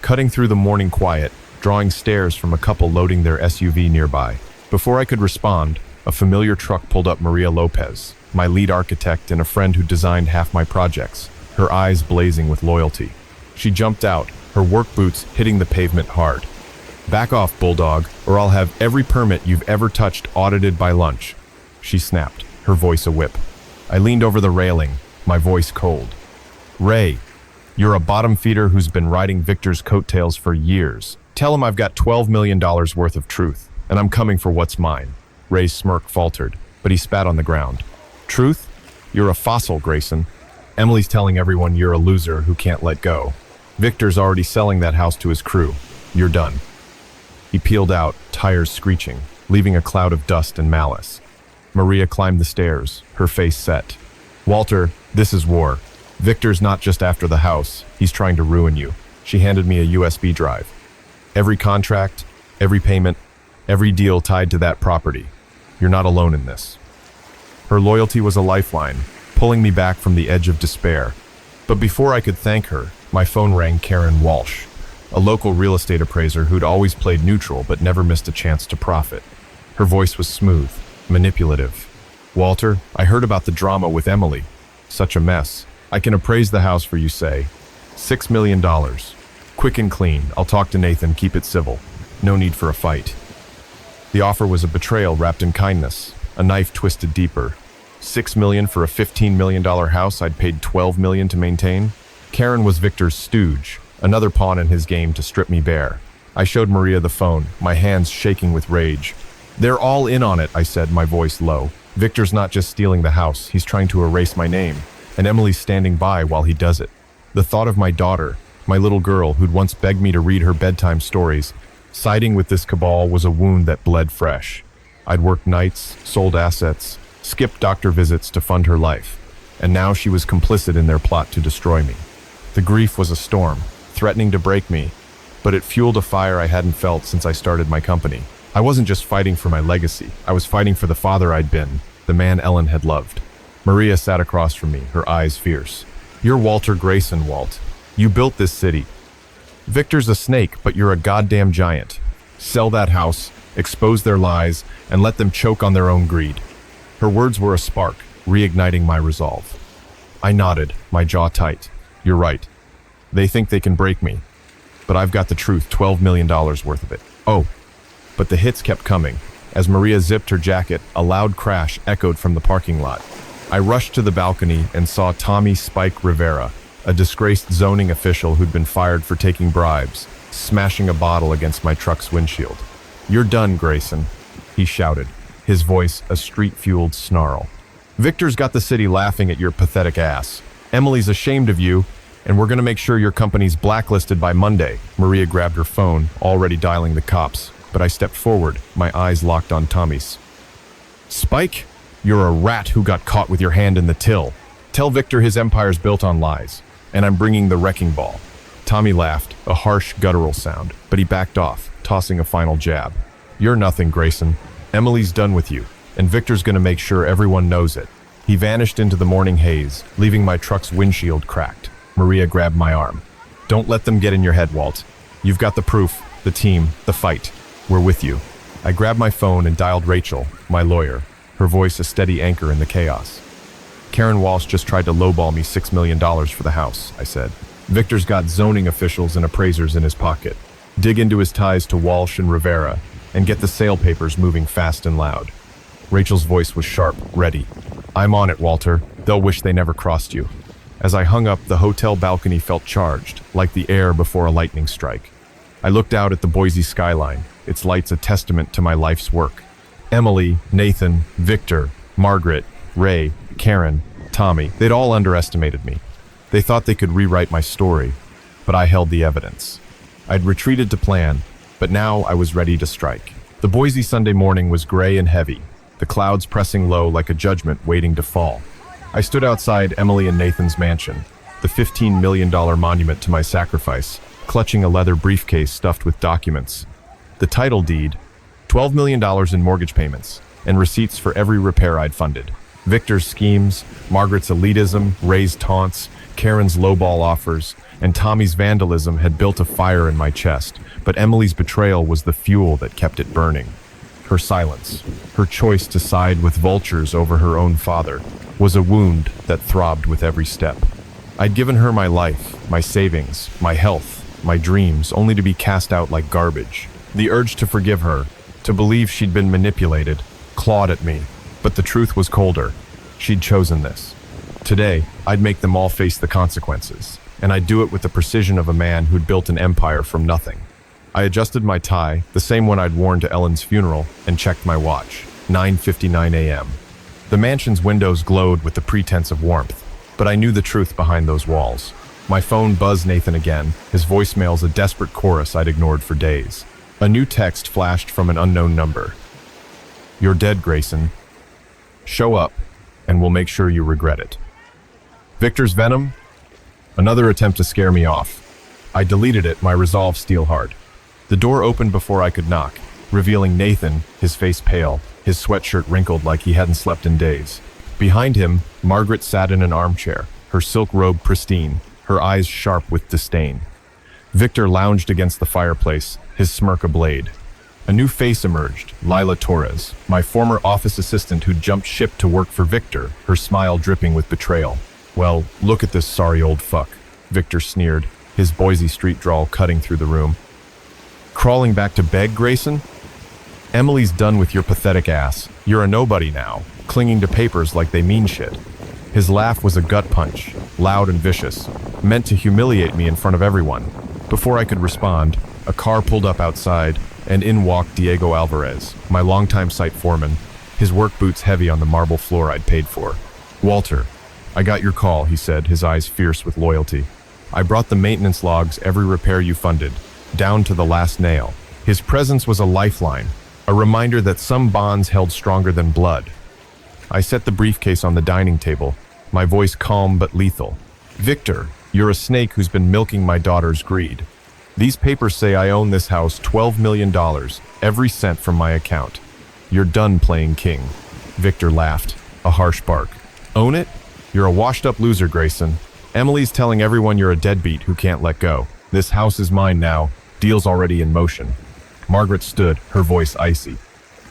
cutting through the morning quiet, drawing stares from a couple loading their SUV nearby. Before I could respond, a familiar truck pulled up. Maria Lopez, my lead architect and a friend who designed half my projects, her eyes blazing with loyalty. She jumped out, her work boots hitting the pavement hard. "Back off, Bulldog, or I'll have every permit you've ever touched audited by lunch," she snapped, her voice a whip. I leaned over the railing, my voice cold. "Ray, you're a bottom feeder who's been riding Victor's coattails for years. Tell him I've got $12 million worth of truth, and I'm coming for what's mine." Ray's smirk faltered, but he spat on the ground. "Truth? You're a fossil, Grayson. Emily's telling everyone you're a loser who can't let go. Victor's already selling that house to his crew. You're done." He peeled out, tires screeching, leaving a cloud of dust and malice. Maria climbed the stairs, her face set. "Walter, this is war. Victor's not just after the house, he's trying to ruin you." She handed me a USB drive. "Every contract, every payment, every deal tied to that property. You're not alone in this." Her loyalty was a lifeline, pulling me back from the edge of despair. But before I could thank her, my phone rang. Karen Walsh, a local real estate appraiser who'd always played neutral but never missed a chance to profit. Her voice was smooth, manipulative. "Walter, I heard about the drama with Emily. Such a mess. I can appraise the house for you, say. $6 million. Quick and clean. I'll talk to Nathan, keep it civil. No need for a fight." The offer was a betrayal wrapped in kindness, a knife twisted deeper. $6 million for a $15 million house I'd paid $12 million to maintain? Karen was Victor's stooge, another pawn in his game to strip me bare. I showed Maria the phone, my hands shaking with rage. "They're all in on it," I said, my voice low. "Victor's not just stealing the house, he's trying to erase my name, and Emily's standing by while he does it." The thought of my daughter, my little girl who'd once begged me to read her bedtime stories, siding with this cabal was a wound that bled fresh. I'd worked nights, sold assets, skipped doctor visits to fund her life, and now she was complicit in their plot to destroy me. The grief was a storm, threatening to break me, but it fueled a fire I hadn't felt since I started my company. I wasn't just fighting for my legacy, I was fighting for the father I'd been, the man Ellen had loved. Maria sat across from me, her eyes fierce. "You're Walter Grayson, Walt. You built this city. Victor's a snake, but you're a goddamn giant. Sell that house, expose their lies, and let them choke on their own greed." Her words were a spark, reigniting my resolve. I nodded, my jaw tight. "You're right. They think they can break me, but I've got the truth, $12 million worth of it." Oh, but the hits kept coming. As Maria zipped her jacket, a loud crash echoed from the parking lot. I rushed to the balcony and saw Tommy "Spike" Rivera, a disgraced zoning official who'd been fired for taking bribes, smashing a bottle against my truck's windshield. "You're done, Grayson," he shouted, his voice a street-fueled snarl. "Victor's got the city laughing at your pathetic ass. Emily's ashamed of you, and we're gonna make sure your company's blacklisted by Monday." Maria grabbed her phone, already dialing the cops, but I stepped forward, my eyes locked on Tommy's. "Spike, you're a rat who got caught with your hand in the till. Tell Victor his empire's built on lies, and I'm bringing the wrecking ball." Tommy laughed, a harsh, guttural sound, but he backed off, tossing a final jab. "You're nothing, Grayson. Emily's done with you, and Victor's gonna make sure everyone knows it." He vanished into the morning haze, leaving my truck's windshield cracked. Maria grabbed my arm. "Don't let them get in your head, Walt. You've got the proof, the team, the fight. We're with you." I grabbed my phone and dialed Rachel, my lawyer, her voice a steady anchor in the chaos. "Karen Walsh just tried to lowball me $6 million for the house," I said. "Victor's got zoning officials and appraisers in his pocket. Dig into his ties to Walsh and Rivera, and get the sale papers moving fast and loud." Rachel's voice was sharp, ready. "I'm on it, Walter. They'll wish they never crossed you." As I hung up, the hotel balcony felt charged, like the air before a lightning strike. I looked out at the Boise skyline, its lights a testament to my life's work. Emily, Nathan, Victor, Margaret, Ray, Karen, Tommy, they'd all underestimated me. They thought they could rewrite my story, but I held the evidence. I'd retreated to plan, but now I was ready to strike. The Boise Sunday morning was gray and heavy, the clouds pressing low like a judgment waiting to fall. I stood outside Emily and Nathan's mansion, the $15 million monument to my sacrifice, clutching a leather briefcase stuffed with documents. The title deed, $12 million in mortgage payments, and receipts for every repair I'd funded. Victor's schemes, Margaret's elitism, Ray's taunts, Karen's lowball offers, and Tommy's vandalism had built a fire in my chest, but Emily's betrayal was the fuel that kept it burning. Her silence, her choice to side with vultures over her own father, was a wound that throbbed with every step. I'd given her my life, my savings, my health, my dreams, only to be cast out like garbage. The urge to forgive her, to believe she'd been manipulated, clawed at me, but the truth was colder. She'd chosen this. Today, I'd make them all face the consequences, and I'd do it with the precision of a man who'd built an empire from nothing. I adjusted my tie, the same one I'd worn to Ellen's funeral, and checked my watch, 9:59 a.m. The mansion's windows glowed with the pretense of warmth, but I knew the truth behind those walls. My phone buzzed Nathan again, his voicemails a desperate chorus I'd ignored for days. A new text flashed from an unknown number. "You're dead, Grayson. Show up, and we'll make sure you regret it." Victor's venom? Another attempt to scare me off. I deleted it, my resolve steel hard. The door opened before I could knock, revealing Nathan, his face pale, his sweatshirt wrinkled like he hadn't slept in days. Behind him, Margaret sat in an armchair, her silk robe pristine, her eyes sharp with disdain. Victor lounged against the fireplace, his smirk ablaze. A new face emerged, Lila Torres, my former office assistant who'd jumped ship to work for Victor, her smile dripping with betrayal. "Well, look at this sorry old fuck," Victor sneered, his Boise Street drawl cutting through the room. "Crawling back to beg, Grayson? Emily's done with your pathetic ass. You're a nobody now, clinging to papers like they mean shit." His laugh was a gut punch, loud and vicious, meant to humiliate me in front of everyone. Before I could respond, a car pulled up outside, and in walked Diego Alvarez, my longtime site foreman, his work boots heavy on the marble floor I'd paid for. "Walter, I got your call," he said, his eyes fierce with loyalty. "I brought the maintenance logs, every repair you funded, down to the last nail." His presence was a lifeline, a reminder that some bonds held stronger than blood. I set the briefcase on the dining table, my voice calm but lethal. "Victor, you're a snake who's been milking my daughter's greed. These papers say I own this house $12 million, every cent from my account. You're done playing king." Victor laughed, a harsh bark. "Own it? You're a washed-up loser, Grayson. Emily's telling everyone you're a deadbeat who can't let go. This house is mine now, deal's already in motion." Margaret stood, her voice icy.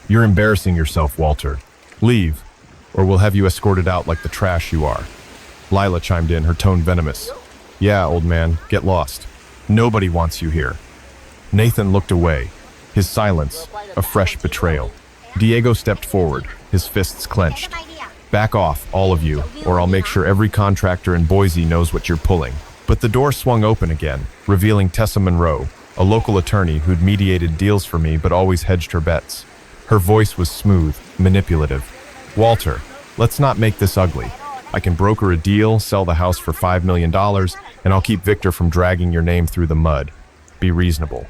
"You're embarrassing yourself, Walter. Leave, or we'll have you escorted out like the trash you are." Lila chimed in, her tone venomous. "Yeah, old man, get lost. Nobody wants you here." Nathan looked away, his silence a fresh betrayal. Diego stepped forward, his fists clenched. "Back off, all of you, or I'll make sure every contractor in Boise knows what you're pulling." But the door swung open again, revealing Tessa Monroe, a local attorney who'd mediated deals for me but always hedged her bets. Her voice was smooth, manipulative. "Walter, let's not make this ugly. I can broker a deal, sell the house for $5 million, and I'll keep Victor from dragging your name through the mud. Be reasonable."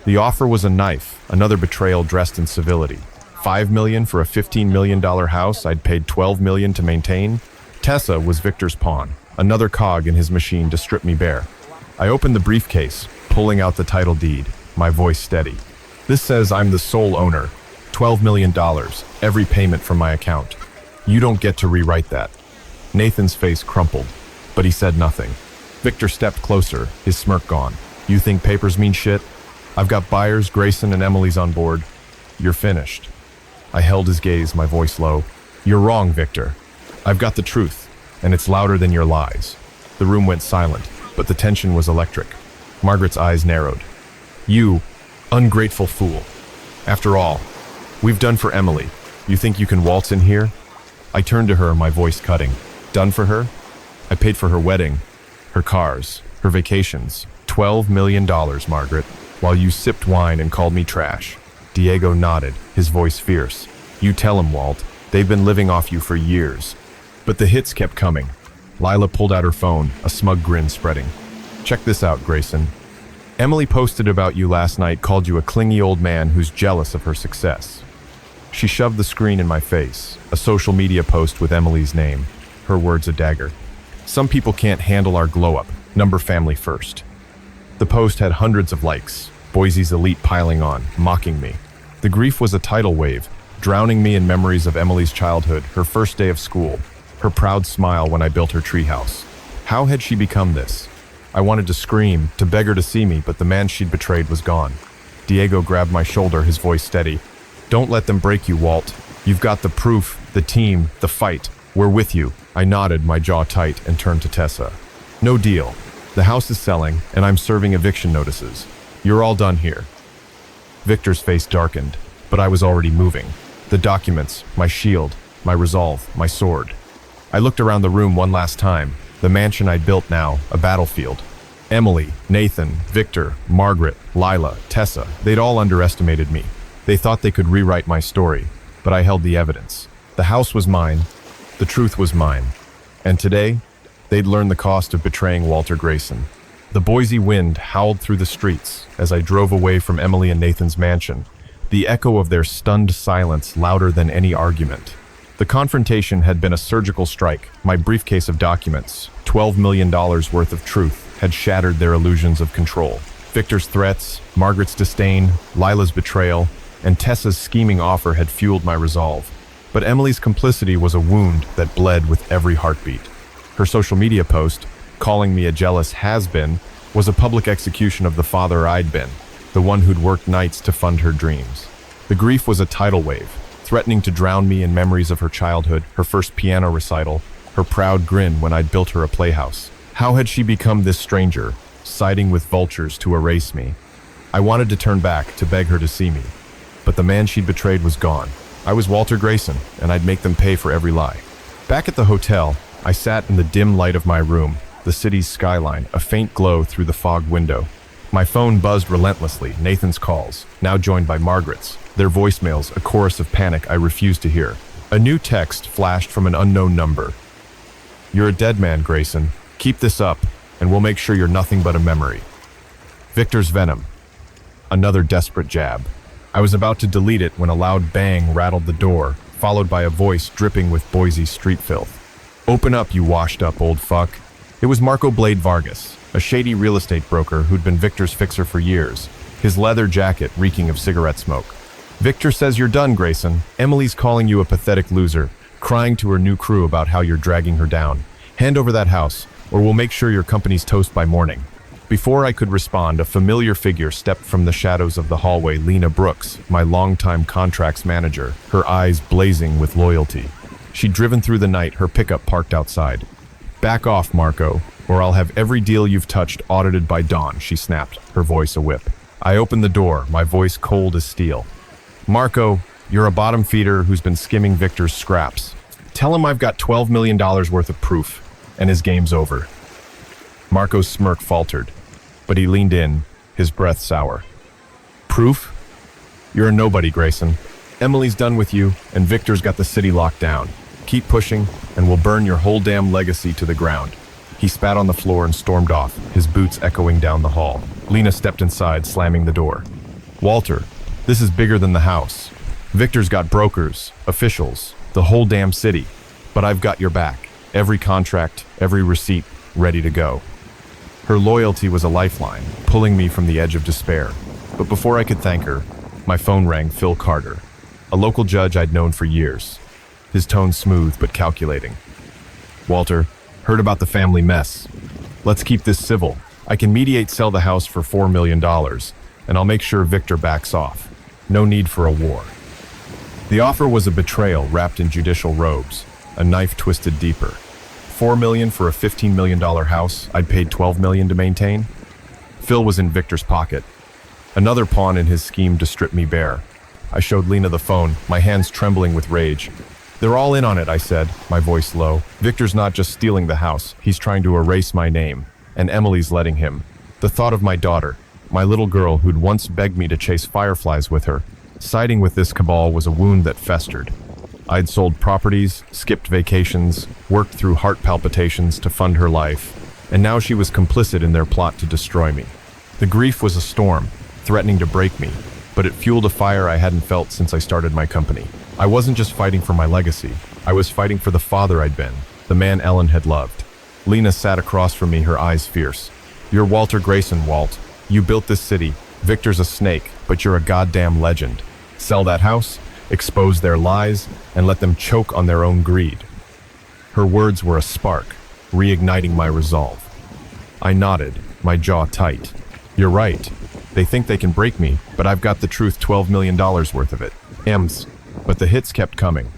The offer was a knife, another betrayal dressed in civility. $5 million for a $15 million house I'd paid $12 million to maintain? Tessa was Victor's pawn, another cog in his machine to strip me bare. I opened the briefcase, pulling out the title deed, my voice steady. "This says I'm the sole owner. $12 million, every payment from my account. You don't get to rewrite that." Nathan's face crumpled, but he said nothing. Victor stepped closer, his smirk gone. "You think papers mean shit? I've got buyers, Grayson and Emily's on board. You're finished." I held his gaze, my voice low. "You're wrong, Victor. I've got the truth, and it's louder than your lies." The room went silent, but the tension was electric. Margaret's eyes narrowed. "You, ungrateful fool. After all, we've done for Emily. You think you can waltz in here?" I turned to her, my voice cutting. "Done for her? I paid for her wedding, her cars, her vacations. $12 million, Margaret, while you sipped wine and called me trash." Diego nodded, his voice fierce. "You tell him, Walt. They've been living off you for years." But the hits kept coming. Lila pulled out her phone, a smug grin spreading. "Check this out, Grayson. Emily posted about you last night, called you a clingy old man who's jealous of her success." She shoved the screen in my face, a social media post with Emily's name, her words a dagger. "Some people can't handle our glow-up, number family first." The post had hundreds of likes, Boise's elite piling on, mocking me. The grief was a tidal wave, drowning me in memories of Emily's childhood, her first day of school, her proud smile when I built her treehouse. How had she become this? I wanted to scream, to beg her to see me, but the man she'd betrayed was gone. Diego grabbed my shoulder, his voice steady. "Don't let them break you, Walt. You've got the proof, the team, the fight. We're with you." I nodded, my jaw tight, and turned to Tessa. "No deal. The house is selling, and I'm serving eviction notices. You're all done here." Victor's face darkened, but I was already moving. The documents, my shield, my resolve, my sword. I looked around the room one last time, the mansion I'd built now, a battlefield. Emily, Nathan, Victor, Margaret, Lila, Tessa, they'd all underestimated me. They thought they could rewrite my story, but I held the evidence. The house was mine, the truth was mine. And today, they'd learn the cost of betraying Walter Grayson. The Boise wind howled through the streets as I drove away from Emily and Nathan's mansion, the echo of their stunned silence louder than any argument. The confrontation had been a surgical strike. My briefcase of documents, $12 million worth of truth, had shattered their illusions of control. Victor's threats, Margaret's disdain, Lila's betrayal, and Tessa's scheming offer had fueled my resolve. But Emily's complicity was a wound that bled with every heartbeat. Her social media post, calling me a jealous has-been, was a public execution of the father I'd been, the one who'd worked nights to fund her dreams. The grief was a tidal wave, threatening to drown me in memories of her childhood, her first piano recital, her proud grin when I'd built her a playhouse. How had she become this stranger, siding with vultures to erase me? I wanted to turn back, to beg her to see me. But the man she'd betrayed was gone. I was Walter Grayson, and I'd make them pay for every lie. Back at the hotel, I sat in the dim light of my room, the city's skyline, a faint glow through the fog window. My phone buzzed relentlessly, Nathan's calls, now joined by Margaret's. Their voicemails, a chorus of panic I refused to hear. A new text flashed from an unknown number. "You're a dead man, Grayson. Keep this up, and we'll make sure you're nothing but a memory." Victor's venom. Another desperate jab. I was about to delete it when a loud bang rattled the door, followed by a voice dripping with Boise street filth. "Open up, you washed-up old fuck." It was Marco Blade Vargas, a shady real estate broker who'd been Victor's fixer for years, his leather jacket reeking of cigarette smoke. "Victor says you're done, Grayson. Emily's calling you a pathetic loser, crying to her new crew about how you're dragging her down. Hand over that house, or we'll make sure your company's toast by morning." Before I could respond, a familiar figure stepped from the shadows of the hallway, Lena Brooks, my longtime contracts manager, her eyes blazing with loyalty. She'd driven through the night, her pickup parked outside. "Back off, Marco, or I'll have every deal you've touched audited by dawn," she snapped, her voice a whip. I opened the door, my voice cold as steel. "Marco, you're a bottom feeder who's been skimming Victor's scraps. Tell him I've got $12 million worth of proof, and his game's over." Marco's smirk faltered, but he leaned in, his breath sour. "Proof? You're a nobody, Grayson. Emily's done with you, and Victor's got the city locked down. Keep pushing, and we'll burn your whole damn legacy to the ground." He spat on the floor and stormed off, his boots echoing down the hall. Lena stepped inside, slamming the door. "Walter, this is bigger than the house. Victor's got brokers, officials, the whole damn city. But I've got your back. Every contract, every receipt, ready to go." Her loyalty was a lifeline, pulling me from the edge of despair. But before I could thank her, my phone rang. Phil Carter, a local judge I'd known for years, his tone smooth but calculating. "Walter, heard about the family mess. Let's keep this civil. I can mediate sell the house for $4 million, and I'll make sure Victor backs off. No need for a war." The offer was a betrayal wrapped in judicial robes, a knife twisted deeper. $4 million for a $15 million house I'd paid $12 million to maintain? Phil was in Victor's pocket, another pawn in his scheme to strip me bare. I showed Lena the phone, my hands trembling with rage. "They're all in on it," I said, my voice low. "Victor's not just stealing the house, he's trying to erase my name, and Emily's letting him. The thought of my daughter, my little girl who'd once begged me to chase fireflies with her, Siding with this cabal was a wound that festered. I'd sold properties, skipped vacations, worked through heart palpitations to fund her life, and now she was complicit in their plot to destroy me. The grief was a storm, threatening to break me, but it fueled a fire I hadn't felt since I started my company. I wasn't just fighting for my legacy, I was fighting for the father I'd been, the man Ellen had loved. Lena sat across from me, her eyes fierce. "You're Walter Grayson, Walt. You built this city. Victor's a snake, but you're a goddamn legend. Sell that house, expose their lies, and let them choke on their own greed." Her words were a spark, reigniting my resolve. I nodded, my jaw tight. "You're right. They think they can break me, but I've got the truth, $12 million worth of it. M's." But the hits kept coming.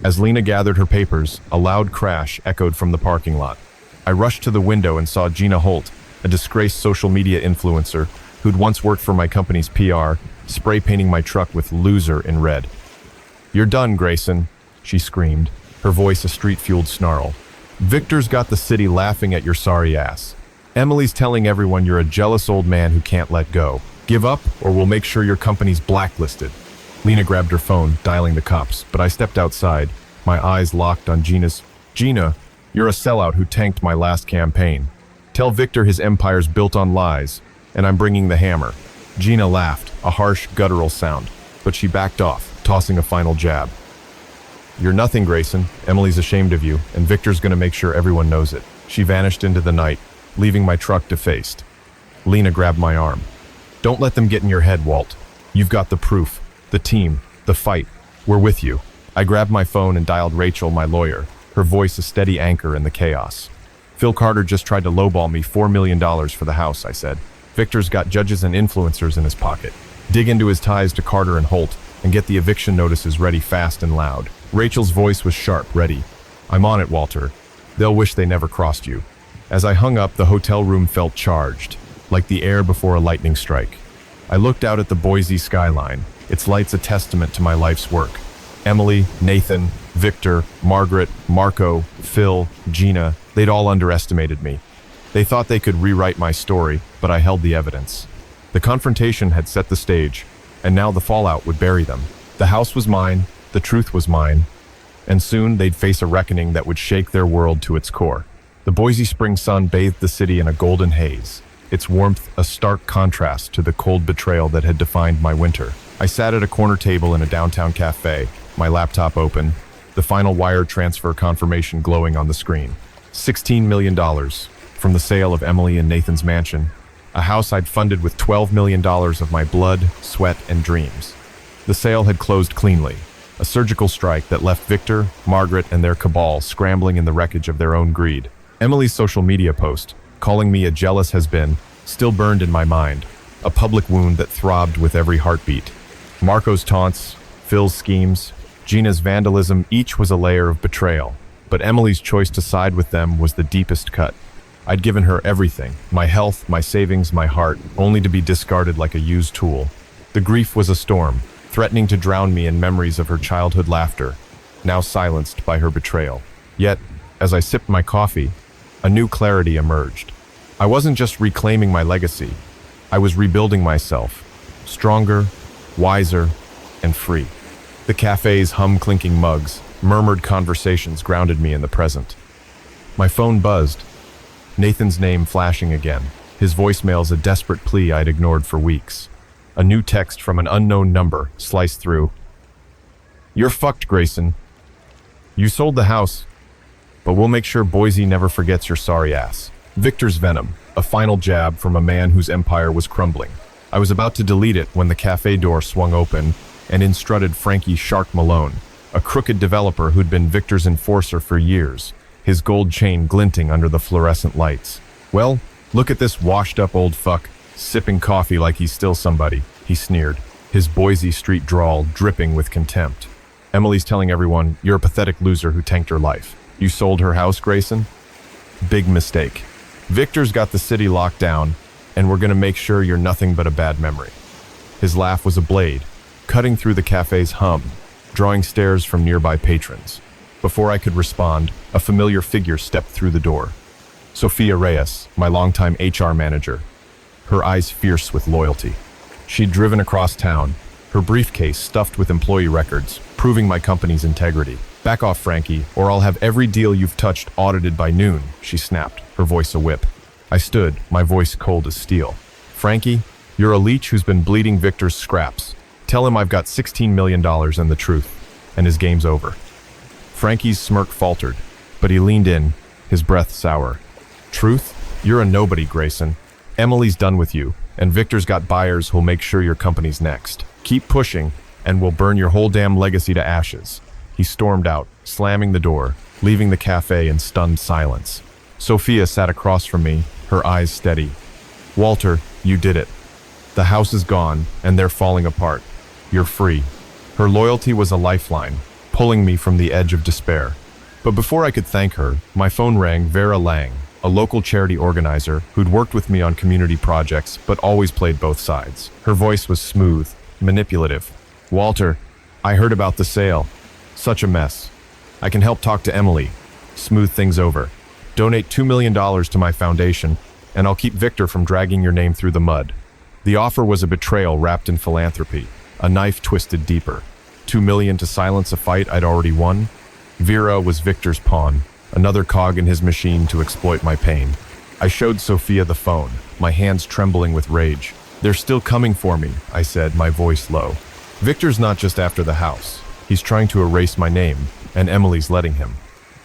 As Lena gathered her papers, a loud crash echoed from the parking lot. I rushed to the window and saw Gina Holt, a disgraced social media influencer who'd once worked for my company's PR, spray painting my truck with "loser" in red. "You're done, Grayson," she screamed, her voice a street-fueled snarl. "Victor's got the city laughing at your sorry ass. Emily's telling everyone you're a jealous old man who can't let go. Give up, or we'll make sure your company's blacklisted." Lena grabbed her phone, dialing the cops, but I stepped outside, my eyes locked on Gina's. "Gina, you're a sellout who tanked my last campaign. Tell Victor his empire's built on lies, and I'm bringing the hammer." Gina laughed, a harsh, guttural sound, but she backed off, tossing a final jab. "You're nothing, Grayson. Emily's ashamed of you, and Victor's gonna make sure everyone knows it." She vanished into the night, leaving my truck defaced. Lena grabbed my arm. "Don't let them get in your head, Walt. You've got the proof, the team, the fight. We're with you." I grabbed my phone and dialed Rachel, my lawyer, her voice a steady anchor in the chaos. "Phil Carter just tried to lowball me $4 million for the house," I said. "Victor's got judges and influencers in his pocket. Dig into his ties to Carter and Holt and get the eviction notices ready fast and loud." Rachel's voice was sharp, ready. "I'm on it, Walter. They'll wish they never crossed you." As I hung up, the hotel room felt charged, like the air before a lightning strike. I looked out at the Boise skyline, its lights a testament to my life's work. Emily, Nathan, Victor, Margaret, Marco, Phil, Gina, they'd all underestimated me. They thought they could rewrite my story, but I held the evidence. The confrontation had set the stage, and now the fallout would bury them. The house was mine, the truth was mine, and soon they'd face a reckoning that would shake their world to its core. The Boise spring sun bathed the city in a golden haze, its warmth a stark contrast to the cold betrayal that had defined my winter. I sat at a corner table in a downtown cafe, my laptop open, the final wire transfer confirmation glowing on the screen. $16 million from the sale of Emily and Nathan's mansion, a house I'd funded with $12 million of my blood, sweat, and dreams. The sale had closed cleanly, a surgical strike that left Victor, Margaret, and their cabal scrambling in the wreckage of their own greed. Emily's social media post, calling me a jealous has-been, still burned in my mind, a public wound that throbbed with every heartbeat. Marco's taunts, Phil's schemes, Gina's vandalism, each was a layer of betrayal, but Emily's choice to side with them was the deepest cut. I'd given her everything, my health, my savings, my heart, only to be discarded like a used tool. The grief was a storm, threatening to drown me in memories of her childhood laughter, now silenced by her betrayal. Yet, as I sipped my coffee, a new clarity emerged. I wasn't just reclaiming my legacy, I was rebuilding myself, stronger, wiser, and free. The cafe's hum-clinking mugs, murmured conversations grounded me in the present. My phone buzzed, Nathan's name flashing again, his voicemails a desperate plea I'd ignored for weeks. A new text from an unknown number sliced through. "You're fucked, Grayson. You sold the house, but we'll make sure Boise never forgets your sorry ass." Victor's venom, a final jab from a man whose empire was crumbling. I was about to delete it when the cafe door swung open and in strutted Frankie Shark Malone, a crooked developer who'd been Victor's enforcer for years, his gold chain glinting under the fluorescent lights. "Well, look at this washed-up old fuck, sipping coffee like he's still somebody," he sneered, his Boise street drawl dripping with contempt. "Emily's telling everyone you're a pathetic loser who tanked her life. You sold her house, Grayson? Big mistake. Victor's got the city locked down, and we're gonna make sure you're nothing but a bad memory." His laugh was a blade, cutting through the cafe's hum, drawing stares from nearby patrons. Before I could respond, a familiar figure stepped through the door. Sophia Reyes, my longtime HR manager, her eyes fierce with loyalty. She'd driven across town, her briefcase stuffed with employee records, proving my company's integrity. "Back off, Frankie, or I'll have every deal you've touched audited by noon," she snapped, her voice a whip. I stood, my voice cold as steel. "Frankie, you're a leech who's been bleeding Victor's scraps. Tell him I've got $16 million and the truth, and his game's over." Frankie's smirk faltered, but he leaned in, his breath sour. "Truth? You're a nobody, Grayson. Emily's done with you, and Victor's got buyers who'll make sure your company's next. Keep pushing, and we'll burn your whole damn legacy to ashes." He stormed out, slamming the door, leaving the cafe in stunned silence. Sophia sat across from me, her eyes steady. "Walter, you did it. The house is gone, and they're falling apart. You're free." Her loyalty was a lifeline, pulling me from the edge of despair. But before I could thank her, my phone rang. Vera Lang, a local charity organizer who'd worked with me on community projects but always played both sides. Her voice was smooth, manipulative. "Walter, I heard about the sale. Such a mess. I can help talk to Emily, smooth things over. Donate $2 million to my foundation, and I'll keep Victor from dragging your name through the mud." The offer was a betrayal wrapped in philanthropy, a knife twisted deeper. $2 million to silence a fight I'd already won? Vera was Victor's pawn, another cog in his machine to exploit my pain. I showed Sophia the phone, my hands trembling with rage. "They're still coming for me," I said, my voice low. "Victor's not just after the house. He's trying to erase my name, and Emily's letting him."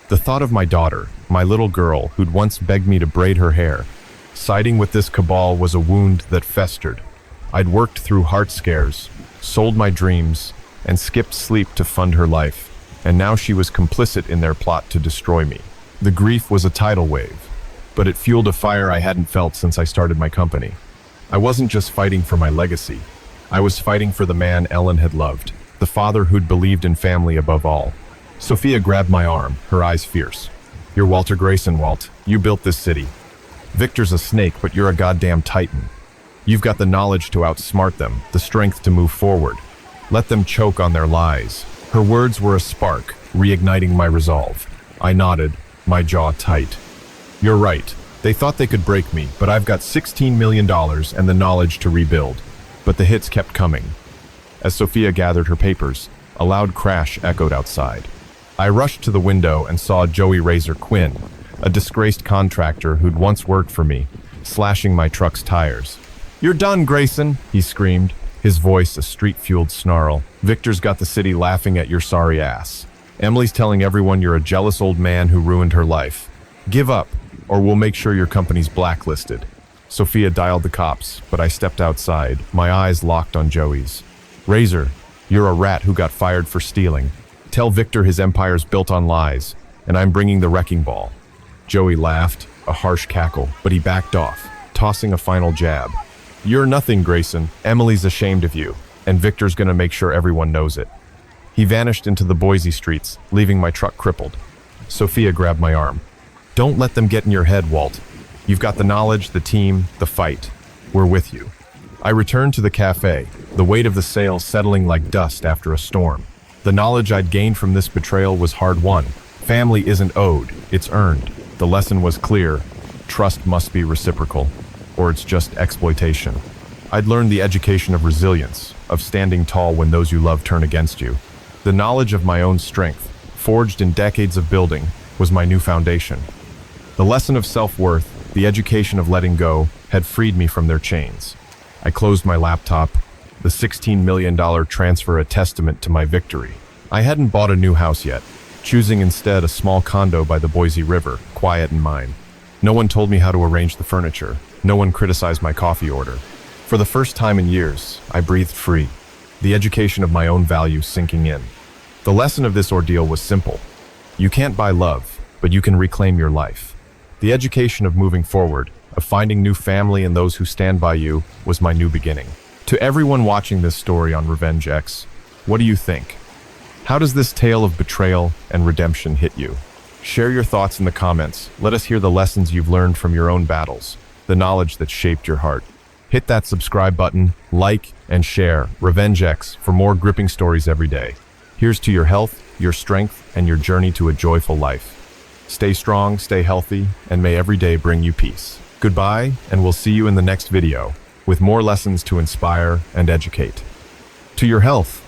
The thought of my daughter, my little girl who'd once begged me to braid her hair, siding with this cabal was a wound that festered. I'd worked through heart scares, sold my dreams, and skipped sleep to fund her life, and now she was complicit in their plot to destroy me. The grief was a tidal wave, but it fueled a fire I hadn't felt since I started my company. I wasn't just fighting for my legacy. I was fighting for the man Ellen had loved, the father who'd believed in family above all. Sophia grabbed my arm, her eyes fierce. "You're Walter Grayson, Walt. You built this city. Victor's a snake, but you're a goddamn titan. You've got the knowledge to outsmart them, the strength to move forward. Let them choke on their lies." Her words were a spark, reigniting my resolve. I nodded, my jaw tight. "You're right. They thought they could break me, but I've got $16 million and the knowledge to rebuild." But the hits kept coming. As Sophia gathered her papers, a loud crash echoed outside. I rushed to the window and saw Joey Razor Quinn, a disgraced contractor who'd once worked for me, slashing my truck's tires. "You're done, Grayson," he screamed, his voice a street-fueled snarl. "Victor's got the city laughing at your sorry ass. Emily's telling everyone you're a jealous old man who ruined her life. Give up, or we'll make sure your company's blacklisted." Sophia dialed the cops, but I stepped outside, my eyes locked on Joey's. "Razor, you're a rat who got fired for stealing. Tell Victor his empire's built on lies, and I'm bringing the wrecking ball." Joey laughed, a harsh cackle, but he backed off, tossing a final jab. "You're nothing, Grayson. Emily's ashamed of you, and Victor's gonna make sure everyone knows it." He vanished into the Boise streets, leaving my truck crippled. Sophia grabbed my arm. "Don't let them get in your head, Walt. You've got the knowledge, the team, the fight. We're with you." I returned to the cafe, the weight of the sale settling like dust after a storm. The knowledge I'd gained from this betrayal was hard-won. Family isn't owed, it's earned. The lesson was clear. Trust must be reciprocal, or it's just exploitation. I'd learned the education of resilience, of standing tall when those you love turn against you. The knowledge of my own strength, forged in decades of building, was my new foundation. The lesson of self-worth, the education of letting go, had freed me from their chains. I closed my laptop, the $16 million transfer a testament to my victory. I hadn't bought a new house yet, choosing instead a small condo by the Boise River, quiet and mine. No one told me how to arrange the furniture. No one criticized my coffee order. For the first time in years, I breathed free, the education of my own value sinking in. The lesson of this ordeal was simple. You can't buy love, but you can reclaim your life. The education of moving forward, of finding new family and those who stand by you, was my new beginning. To everyone watching this story on Revenge X, what do you think? How does this tale of betrayal and redemption hit you? Share your thoughts in the comments. Let us hear the lessons you've learned from your own battles, the knowledge that shaped your heart. Hit that subscribe button, like, and share Revenge X for more gripping stories every day. Here's to your health, your strength, and your journey to a joyful life. Stay strong, stay healthy, and may every day bring you peace. Goodbye, and we'll see you in the next video with more lessons to inspire and educate. to your health.